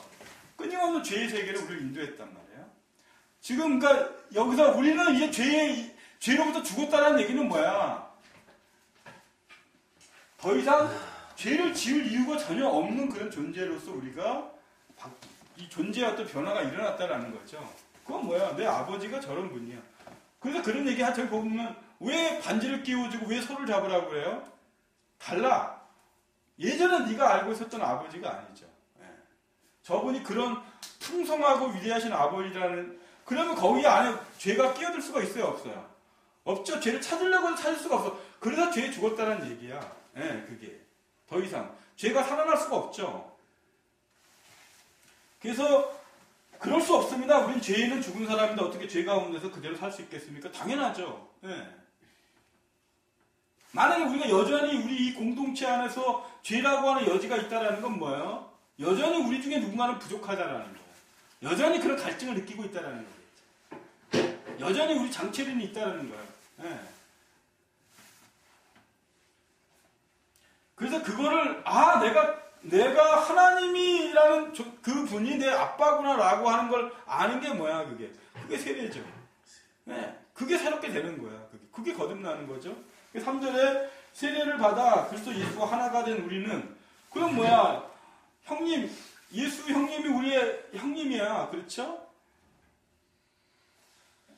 끊임없는 죄의 세계를 우리를 인도했단 말이에요. 지금 그러니까 여기서 우리는 이제 죄로부터 죽었다는 얘기는 뭐야? 더 이상 죄를 지을 이유가 전혀 없는 그런 존재로서 우리가 이 존재의 어떤 변화가 일어났다라는 거죠. 그건 뭐야? 내 아버지가 저런 분이야. 그래서 그런 얘기 저기 보면 왜 반지를 끼워주고 왜 손을 잡으라고 그래요? 달라. 예전에 네가 알고 있었던 아버지가 아니죠. 저분이 그런 풍성하고 위대하신 아버지라는 그러면 거기 안에 죄가 끼어들 수가 있어요? 없어요? 없죠. 죄를 찾으려고 해도 찾을 수가 없어. 그래서 죄에 죽었다는 얘기야. 그게. 더 이상. 죄가 살아날 수가 없죠. 그래서 그럴 수 없습니다. 우린 죄인은 죽은 사람인데 어떻게 죄 가운데서 그대로 살 수 있겠습니까? 당연하죠. 만약에 우리가 여전히 우리 이 공동체 안에서 죄라고 하는 여지가 있다는 건 뭐예요? 여전히 우리 중에 누군가는 부족하다라는 거예요. 여전히 그런 갈증을 느끼고 있다는 거겠죠. 여전히 우리 장채린이 있다는 거예요. 그래서 그거를 내가 내가 하나님이라는 그 분이 내 아빠구나라고 하는 걸 아는 게 뭐야, 그게. 그게 세례죠. 네, 그게 새롭게 되는 거야. 그게 거듭나는 거죠. 3절에 세례를 받아 그리스도 예수와 하나가 된 우리는, 그럼 뭐야, 형님, 예수 형님이 우리의 형님이야. 그렇죠?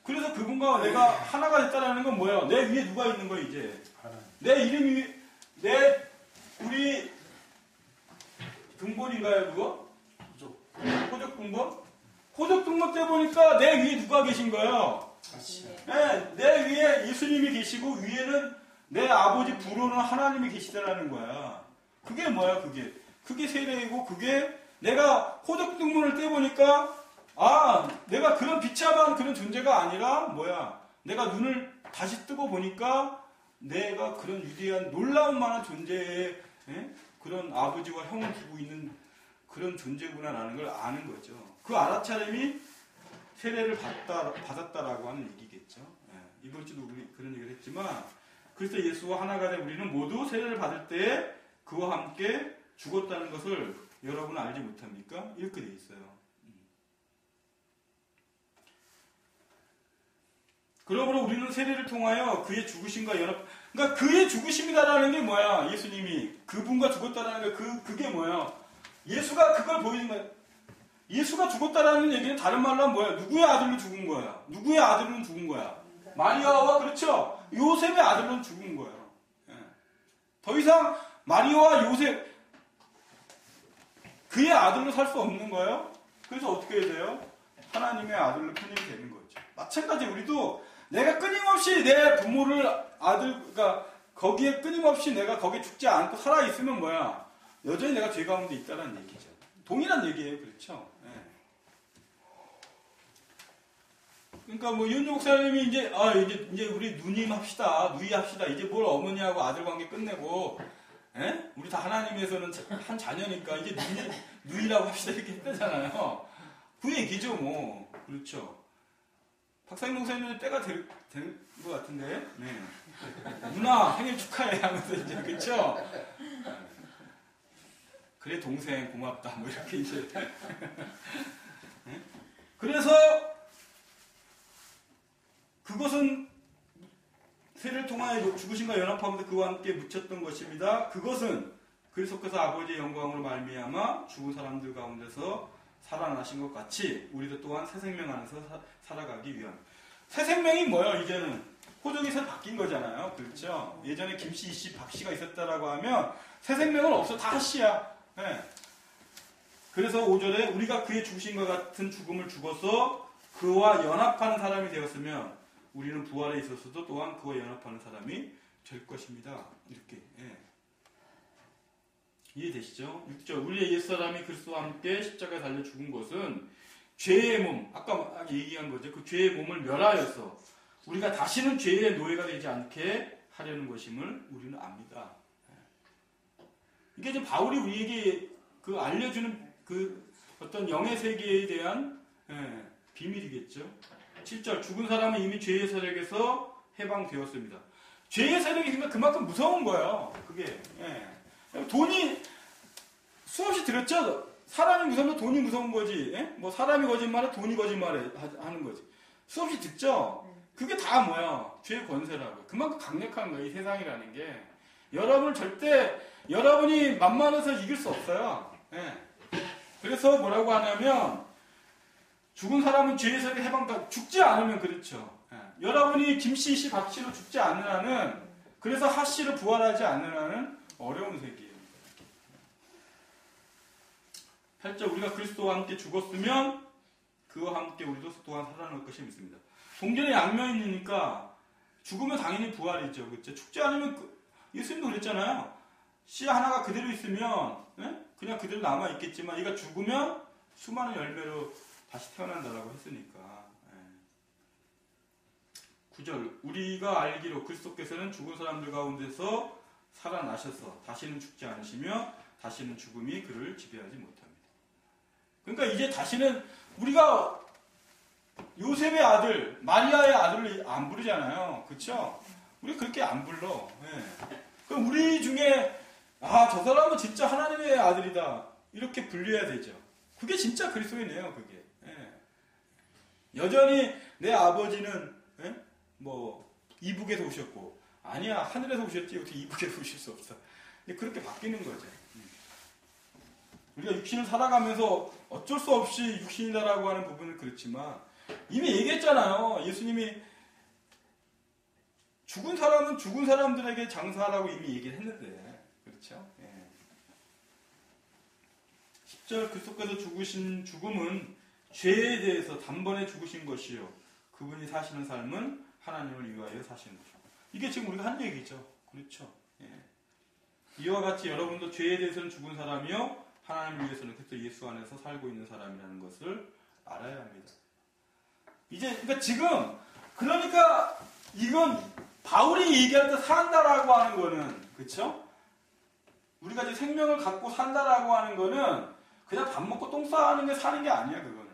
그래서 그분과 내가 하나가 됐다라는 건 뭐야? 내 위에 누가 있는 거야, 이제? 내 이름이, 우리 등본인가요, 그거? 호적 등본? 호적 등본 때 보니까 내 위에 누가 계신 거예요? 네, 내 위에 예수님이 계시고 위에는 내 아버지 부로는 하나님이 계시다라는 거야. 그게 뭐야, 그게? 그게 세례이고, 그게 내가 호적 등본을 떼보니까, 내가 그런 비참한 그런 존재가 아니라, 뭐야, 내가 눈을 다시 뜨고 보니까 내가 그런 위대한 놀라운 만한 존재의 그런 아버지와 형을 두고 있는 그런 존재구나라는 걸 아는 거죠. 그 알아차림이 세례를 받았다라고 하는 얘기겠죠. 이번 주도 우리 그런 얘기를 했지만, 그리스도 예수와 하나가 된 우리는 모두 세례를 받을 때에 그와 함께 죽었다는 것을 여러분은 알지 못합니까? 이렇게 돼 있어요. 그러므로 우리는 세례를 통하여 그의 죽으심과 연합, 그러니까 그의 죽으심이다라는 게 뭐야? 예수님이 그분과 죽었다라는 게 그게 뭐야? 예수가 그걸 보이는 거야. 예수가 죽었다라는 얘기는 다른 말로 하면 뭐야? 누구의 아들로 죽은 거야? 누구의 아들로는 죽은 거야? 마리아와, 그렇죠? 요셉의 아들로는 죽은 거예요. 더 이상 마리아와 요셉, 그의 아들로 살 수 없는 거예요. 그래서 어떻게 해야 돼요? 하나님의 아들로 편입이 되는 거죠. 마찬가지 우리도 내가 끊임없이 내 부모를 그러니까 거기에 끊임없이 내가 거기에 죽지 않고 살아있으면 뭐야? 여전히 내가 죄 가운데 있다는 얘기죠. 동일한 얘기예요. 그렇죠? 그러니까 뭐 이현주 목사님이 이제 우리 누님 합시다. 누이 합시다. 이제 뭘 어머니하고 아들 관계 끝내고, 우리 다 하나님에서는 한 자녀니까 이제 누이라고 합시다. 이렇게 했다잖아요. 그 얘기죠, 뭐. 그렇죠. 박상희 목사님은 때가 된 것 같은데, 누나 생일 축하해 하면서 이제, 그렇죠. 그래 동생 고맙다 뭐 이렇게 이제. 그래서 그것은 세례를 통하여 죽으심과 연합하면서 그와 함께 묻혔던 것입니다. 그것은 그리스도께서 아버지의 영광으로 말미암아 죽은 사람들 가운데서 살아나신 것 같이 우리도 또한 새 생명 안에서 살아가기 위함. 새 생명이 뭐예요? 이제는 호적이 새 바뀐 거잖아요. 그렇죠? 예전에 김씨, 이씨, 박씨가 있었다라고 하면 새 생명은 없어. 다 씨야. 그래서 5절에 우리가 그의 죽으심과 같은 죽음을 죽어서 그와 연합하는 사람이 되었으면 우리는 부활에 있어서도 또한 그와 연합하는 사람이 될 것입니다. 이렇게. 이해되시죠? 6절 우리의 옛사람이 그리스도와 함께 십자가에 달려 죽은 것은 죄의 몸, 아까 얘기한 거죠. 그 죄의 몸을 멸하여서 우리가 다시는 죄의 노예가 되지 않게 하려는 것임을 우리는 압니다. 이게 이제 바울이 우리에게 그 알려주는 그 어떤 영의 세계에 대한 비밀이겠죠. 7절 죽은 사람은 이미 죄의 세력에서 해방되었습니다. 죄의 세력이 그만큼 무서운 거예요. 그게. 돈이 수없이 들었죠. 사람이 무서우면 돈이 무서운 거지. 뭐 사람이 거짓말해 돈이 거짓말해 하는 거지. 수없이 듣죠. 그게 다 뭐야? 죄의 권세라고. 그만큼 강력한 거야. 이 세상이라는 게. 여러분을 절대 여러분이 만만해서 이길 수 없어요. 그래서 뭐라고 하냐면 죽은 사람은 죄의 세력에 해방가 죽지 않으면 그렇죠. 여러분이 김씨, 박씨로 죽지 않는 한은 그래서 하씨로 부활하지 않는 한은 어려운 세계예요. 8절 우리가 그리스도와 함께 죽었으면 그와 함께 우리도 또한 살아날 것이 믿습니다. 동전의 양면이니까 죽으면 당연히 부활이죠. 그렇죠? 죽지 않으면 예수님도 그랬잖아요. 씨 하나가 그대로 있으면 그냥 그대로 남아있겠지만 얘가 죽으면 수많은 열매로 다시 태어난다라고 했으니까. 9절 우리가 알기로 그리스도께서는 죽은 사람들 가운데서 살아나셔서 다시는 죽지 않으시며 다시는 죽음이 그를 지배하지 못합니다. 그러니까 이제 다시는 우리가 요셉의 아들, 마리아의 아들을 안 부르잖아요. 그렇죠? 우리 그렇게 안 불러. 그럼 우리 중에 저 사람은 진짜 하나님의 아들이다. 이렇게 분류해야 되죠. 그게 진짜 그리스도인이에요, 그게. 예. 여전히 내 아버지는, 예? 뭐, 이북에서 오셨고, 아니야, 하늘에서 오셨지, 어떻게 이북에서 오실 수 없어. 그렇게 바뀌는 거죠. 우리가 육신을 살아가면서 어쩔 수 없이 육신이다라고 하는 부분은 그렇지만, 이미 얘기했잖아요. 예수님이 죽은 사람은 죽은 사람들에게 장사하라고 이미 얘기를 했는데, 그렇죠? 예. 10절 그리스도께서 죽으신 죽음은 죄에 대해서 단번에 죽으신 것이요. 그분이 사시는 삶은 하나님을 위하여 사시는 것이요. 이게 지금 우리가 한 얘기죠. 그렇죠? 예. 이와 같이 여러분도 죄에 대해서는 죽은 사람이요. 하나님을 위해서는 그리스도 예수 안에서 살고 있는 사람이라는 것을 알아야 합니다. 그러니까 이건 바울이 얘기할 때 산다라고 하는 거는, 그쵸? 우리가 이제 생명을 갖고 산다라고 하는 거는 그냥 밥 먹고 똥 싸는 게 사는 게 아니야, 그거는.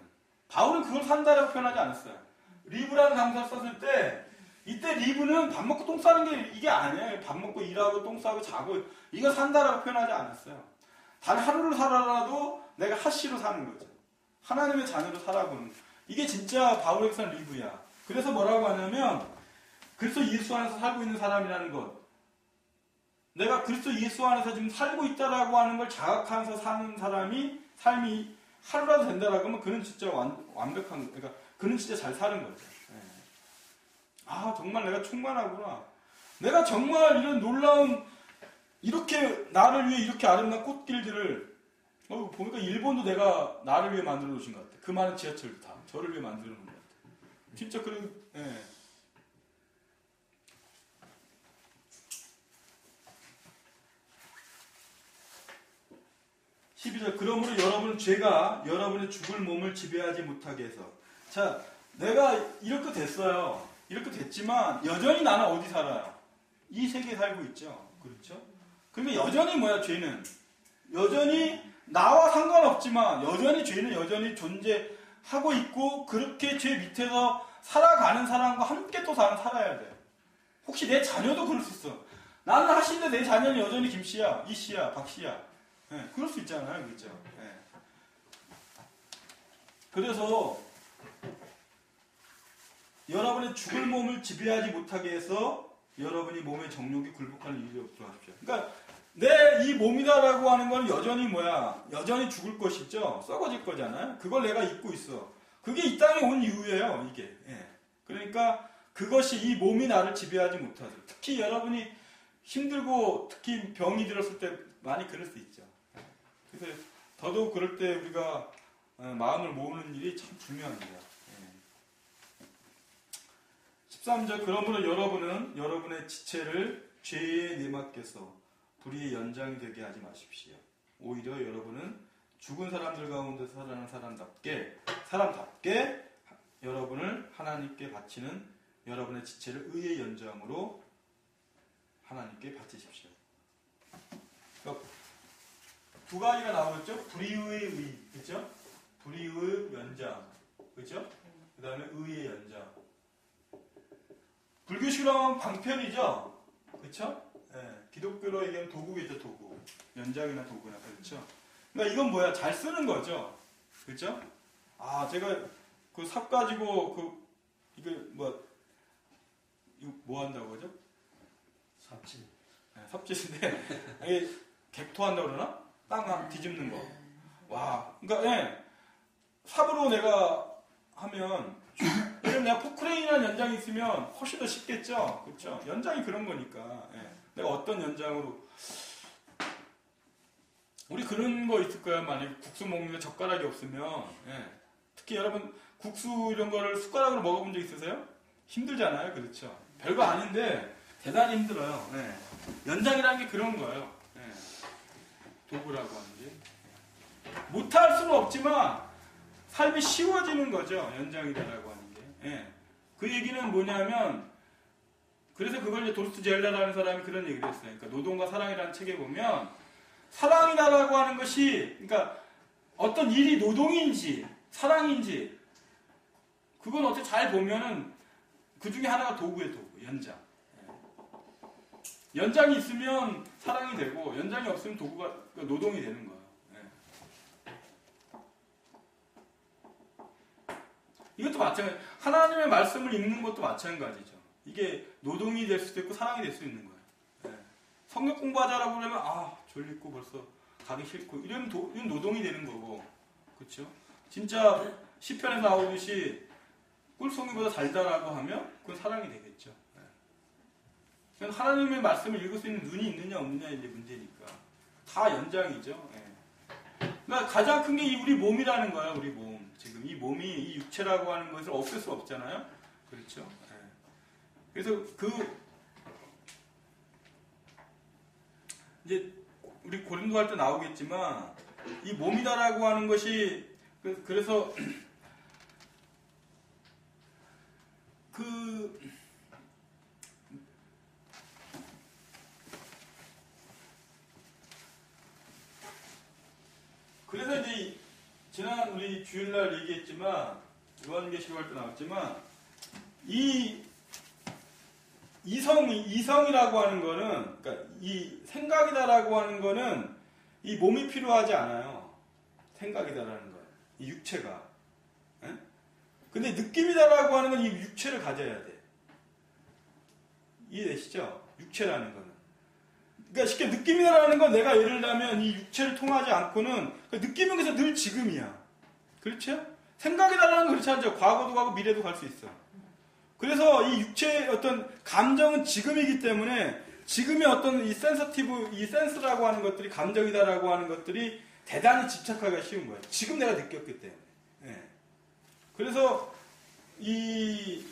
바울은 그걸 산다라고 표현하지 않았어요. 리브라는 단어를 썼을 때, 이때 리브는 밥 먹고 똥 싸는 게 이게 아니에요. 밥 먹고 일하고 똥 싸고 자고, 이거 산다라고 표현하지 않았어요. 단 하루를 살아라도 내가 하시로 사는 거죠. 하나님의 자녀로 살아보는. 이게 진짜 바울에게 쓴 리브야. 그래서 뭐라고 하냐면, 그리스도 예수 안에서 살고 있는 사람이라는 것. 내가 그리스도 예수 안에서 지금 살고 있다라고 하는 걸 자각하면서 사는 사람이 삶이 하루라도 된다라고 하면 그는 진짜 완벽한, 그러니까 그는 진짜 잘 사는 거죠. 정말 내가 충만하구나. 내가 정말 이런 놀라운, 이렇게 나를 위해 이렇게 아름다운 꽃길들을, 보니까 일본도 내가 나를 위해 만들어 놓으신 것 같아. 그 많은 지하철도 다 저를 위해 만들어 놓은 것 같아. 진짜 그런, 예. 12절 그러므로 여러분은 죄가 여러분의 죽을 몸을 지배하지 못하게 해서. 자, 내가 이렇게 됐어요. 이렇게 됐지만 여전히 나는 어디 살아요? 이 세계에 살고 있죠. 그렇죠? 그러면 여전히 뭐야, 죄는? 여전히 나와 상관없지만 여전히 죄는 여전히 존재하고 있고, 그렇게 죄 밑에서 살아가는 사람과 함께 또 살아야 돼. 혹시 내 자녀도 그럴 수 있어. 나는 하시는데 내 자녀는 여전히 김씨야, 이씨야, 박씨야. 네, 그럴 수 있잖아요. 그렇죠? 네. 그래서 여러분의 죽을 몸을 지배하지 못하게 해서 여러분이 몸의 정욕이 굴복하는 일이 없도록 하십시오. 그러니까 내 이 몸이다라고 하는 건 여전히 뭐야? 여전히 죽을 것이죠. 썩어질 거잖아요. 그걸 내가 잊고 있어. 그게 이 땅에 온 이유예요. 이게. 예. 그러니까 그것이, 이 몸이 나를 지배하지 못하죠. 특히 여러분이 힘들고 특히 병이 들었을 때 많이 그럴 수 있죠. 그래서 더더욱 그럴 때 우리가 마음을 모으는 일이 참 중요합니다. 13절 그러므로 여러분은 여러분의 지체를 죄에 내맡겨서 불의의 연장이 되게 하지 마십시오. 오히려 여러분은 죽은 사람들 가운데서 살아나는 사람답게 여러분을 하나님께 바치는 여러분의 지체를 의의 연장으로 하나님께 바치십시오. 그러니까 두 가지가 나오겠죠? 불의의 의, 그죠? 불의의 연장, 그죠? 그 다음에 의의 연장. 불교식으로 하면 방편이죠? 그쵸? 예, 기독교로 얘기하면 도구겠죠, 도구. 연장이나 도구나, 그렇죠? 그러니까 이건 뭐야? 잘 쓰는 거죠? 그쵸? 제가 그 삽 가지고 이거 뭐 한다고 그러죠? 삽질. 네, 삽질인데, 이게 객토한다고 그러나? 땅 뒤집는 거. 와, 그러니까, 예, 삽으로 내가 하면, 예를 내가 포크레인이라는 연장이 있으면 훨씬 더 쉽겠죠? 그렇죠? 연장이 그런 거니까. 예. 내가 어떤 연장으로. 우리 그런 거 있을 거예요. 만약에 국수 먹는데 젓가락이 없으면. 예. 특히 여러분, 국수 이런 거를 숟가락으로 먹어본 적 있으세요? 힘들잖아요. 그렇죠? 별거 아닌데 대단히 힘들어요. 예. 연장이라는 게 그런 거예요. 예. 도구라고 하는 게. 못할 수는 없지만 삶이 쉬워지는 거죠. 연장이다라고 하는 게. 예. 그 얘기는 뭐냐면, 그래서 그걸 이제 도스토옠예프스키라는 사람이 그런 얘기를 했어요. 그러니까 노동과 사랑이라는 책에 보면, 사랑이다라고 하는 것이, 그러니까 어떤 일이 노동인지 사랑인지, 그건 어떻게 잘 보면은 그 중에 하나가 도구예요, 도구. 연장. 예. 연장이 있으면 사랑이 되고 연장이 없으면 도구가 노동이 되는 거예요. 이것도 마찬가지. 하나님의 말씀을 읽는 것도 마찬가지죠. 이게 노동이 될 수도 있고 사랑이 될 수 있는 거예요. 성경 공부하자라고 그러면 졸리고 벌써 가기 싫고 이런 노동이 되는 거고, 그렇죠? 진짜 시편에서 나오듯이 꿀송이보다 달다라고 하면 그건 사랑이 되겠죠. 그건 하나님의 말씀을 읽을 수 있는 눈이 있느냐 없느냐 이제 문제니까 다 연장이죠. 그러니까 가장 큰 게 우리 몸이라는 거예요. 우리 몸. 지금 이 몸이 이 육체라고 하는 것을 없앨 수 없잖아요. 그렇죠? 그래서 이제 우리 고린도 할 때 나오겠지만 이 몸이다라고 하는 것이 그래서 그래서 이제 지난 우리 주일날 얘기했지만 요한계시록 할 때 나왔지만 이 이성이라고 하는 거는, 그러니까 이 생각이다라고 하는 거는 이 몸이 필요하지 않아요. 생각이다라는 거, 이 육체가. 근데 느낌이다라고 하는 건 이 육체를 가져야 돼. 이해되시죠? 육체라는 거는. 그러니까 쉽게 느낌이다라는 건 내가 예를 들면 이 육체를 통하지 않고는 느낌은 그래서 늘 지금이야. 그렇죠? 생각이다라는 건 그렇지 않죠. 과거도 가고 미래도 갈 수 있어. 그래서 이 육체의 어떤 감정은 지금이기 때문에 지금의 어떤 이 센스라고 하는 것들이 감정이다라고 하는 것들이 대단히 집착하기가 쉬운 거예요. 지금 내가 느꼈기 때문에. 그래서 이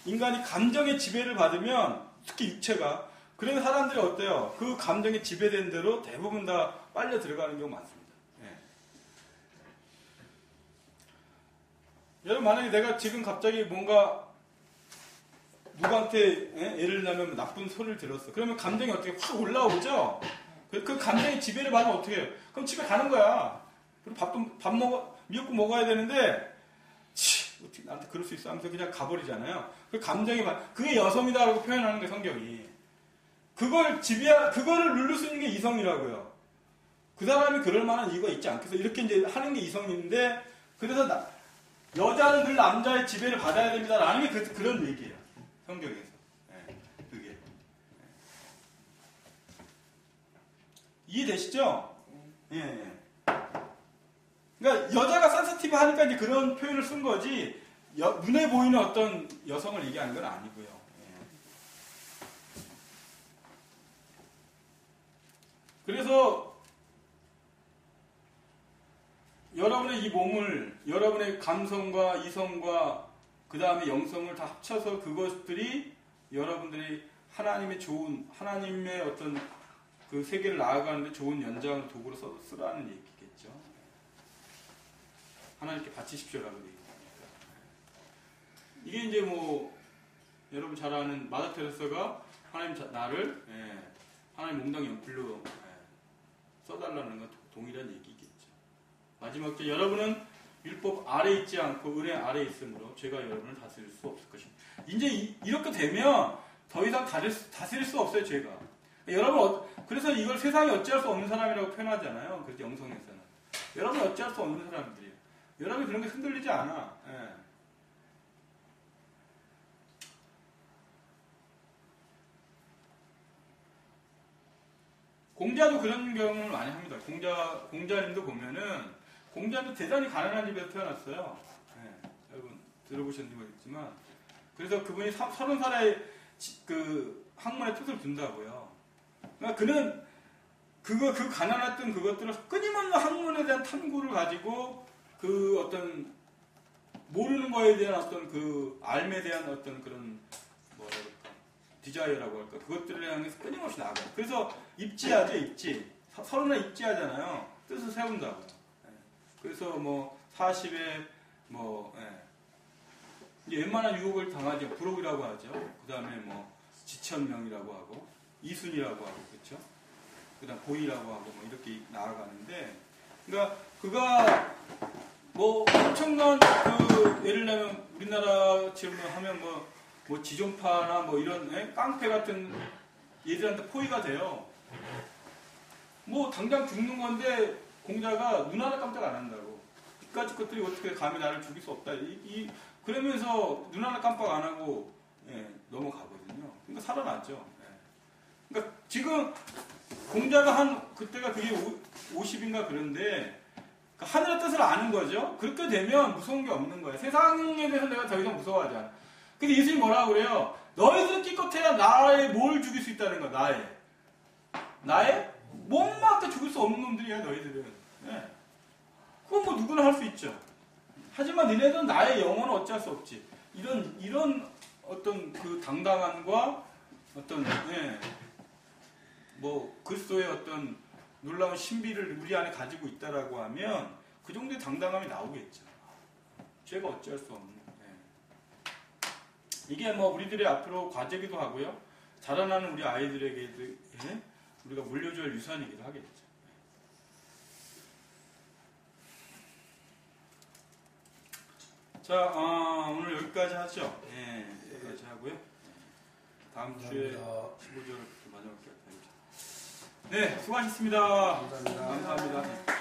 인간이 감정의 지배를 받으면 특히 육체가 그런 사람들이 어때요? 그 감정에 지배된 대로 대부분 다 빨려 들어가는 경우 많습니다. 여러분 만약에 내가 지금 갑자기 뭔가 누구한테 예를 들면 나쁜 소리를 들었어. 그러면 감정이 어떻게 확 올라오죠? 그 감정의 지배를 받으면 어떻게 해요? 그럼 집에 가는 거야. 그리고 미역국 먹어야 되는데 어떻게 나한테 그럴 수 있어 하면서 그냥 가버리잖아요. 그 감정이 그게 여성이다라고 표현하는 게 성경이. 그거를 누를 수 있는 게 이성이라고요. 그 사람이 그럴 만한 이유가 있지 않겠어? 이렇게 이제 하는 게 이성인데, 그래서 여자는 늘 남자의 지배를 받아야 됩니다라는 게 그런 얘기예요. 성경에서. 그게. 이해되시죠? 예. 그러니까 여자가 센서티브 하니까 이제 그런 표현을 쓴 거지, 눈에 보이는 어떤 여성을 얘기하는 건 아니고요. 그래서 여러분의 이 몸을 여러분의 감성과 이성과 그 다음에 영성을 다 합쳐서 그것들이 여러분들이 하나님의 어떤 그 세계를 나아가는데 좋은 연장 도구로 쓰라는 얘기겠죠. 하나님께 바치십시오라고 얘기합니다. 이게 이제 여러분 잘 아는 마더 테레사가 나를 하나님 몸당 연필로 써달라는 건 동일한 얘기겠죠. 마지막 때 여러분은 율법 아래 있지 않고 은혜 아래 있으므로 죄가 여러분을 다스릴 수 없을 것입니다. 이제 이렇게 되면 더 이상 다스릴 수 없어요, 죄가. 여러분, 그래서 이걸 세상에 어찌할 수 없는 사람이라고 표현하잖아요. 그래서 영성에서는. 여러분 어찌할 수 없는 사람들이에요. 여러분이 그런 게 흔들리지 않아. 공자도 그런 경험을 많이 합니다. 공자님도 보면은, 공자도 대단히 가난한 집에서 태어났어요. 여러분 들어보셨는지 모르겠지만, 그래서 그분이 30살에 그 학문에 뜻을 둔다고요. 그러니까 그는 그 가난했던 그것들을 끊임없는 학문에 대한 탐구를 가지고 그 어떤 모르는 거에 대한 어떤 그 알에 대한 어떤 그런 디자이어라고 할까, 그것들을 향해서 끊임없이 나가요. 그래서 입지하죠, 입지. 서른에 입지하잖아요. 뜻을 세운다고. 그래서 40에 이제 웬만한 유혹을 당하죠. 부록이라고 하죠. 그 다음에 지천명이라고 하고 이순이라고 하고, 그렇죠? 그 다음 고이라고 하고 이렇게 나아가는데, 그러니까 그가 엄청난 예를 들면 우리나라처럼 하면 지존파나 이런 깡패 같은 얘들한테 포위가 돼요. 뭐 당장 죽는 건데 공자가 눈 하나 깜짝 안 한다고. 이까지 것들이 어떻게 감히 나를 죽일 수 없다. 그러면서 눈 하나 깜빡 안 하고 넘어가거든요. 그러니까 살아났죠. 그러니까 지금 공자가 그때가 그게 50인가 그런데 하늘의 뜻을 아는 거죠. 그렇게 되면 무서운 게 없는 거예요. 세상에 대해서 내가 더 이상 무서워하지 않아. 근데 예수님이 뭐라고 그래요? 너희들 기껏해야 나의 뭘 죽일 수 있다는 거야. 나의 못 맞게 죽일 수 없는 놈들이야 너희들은. 그건 뭐 누구나 할 수 있죠. 하지만 너네들은 나의 영혼은 어찌할 수 없지. 이런 어떤 그 당당함과 어떤 뭐 그리스도의 어떤 놀라운 신비를 우리 안에 가지고 있다라고 하면 그 정도의 당당함이 나오겠죠. 죄가 어찌할 수 없는. 이게 뭐 우리들의 앞으로 과제기도 하고요. 자라나는 우리 아이들에게도 우리가 물려줘야 할 유산이기도 하겠죠. 자, 오늘 여기까지 하죠. 여기까지 하고요. 다음 주에 15절 마지막 기회. 네, 수고하셨습니다. 감사합니다. 감사합니다.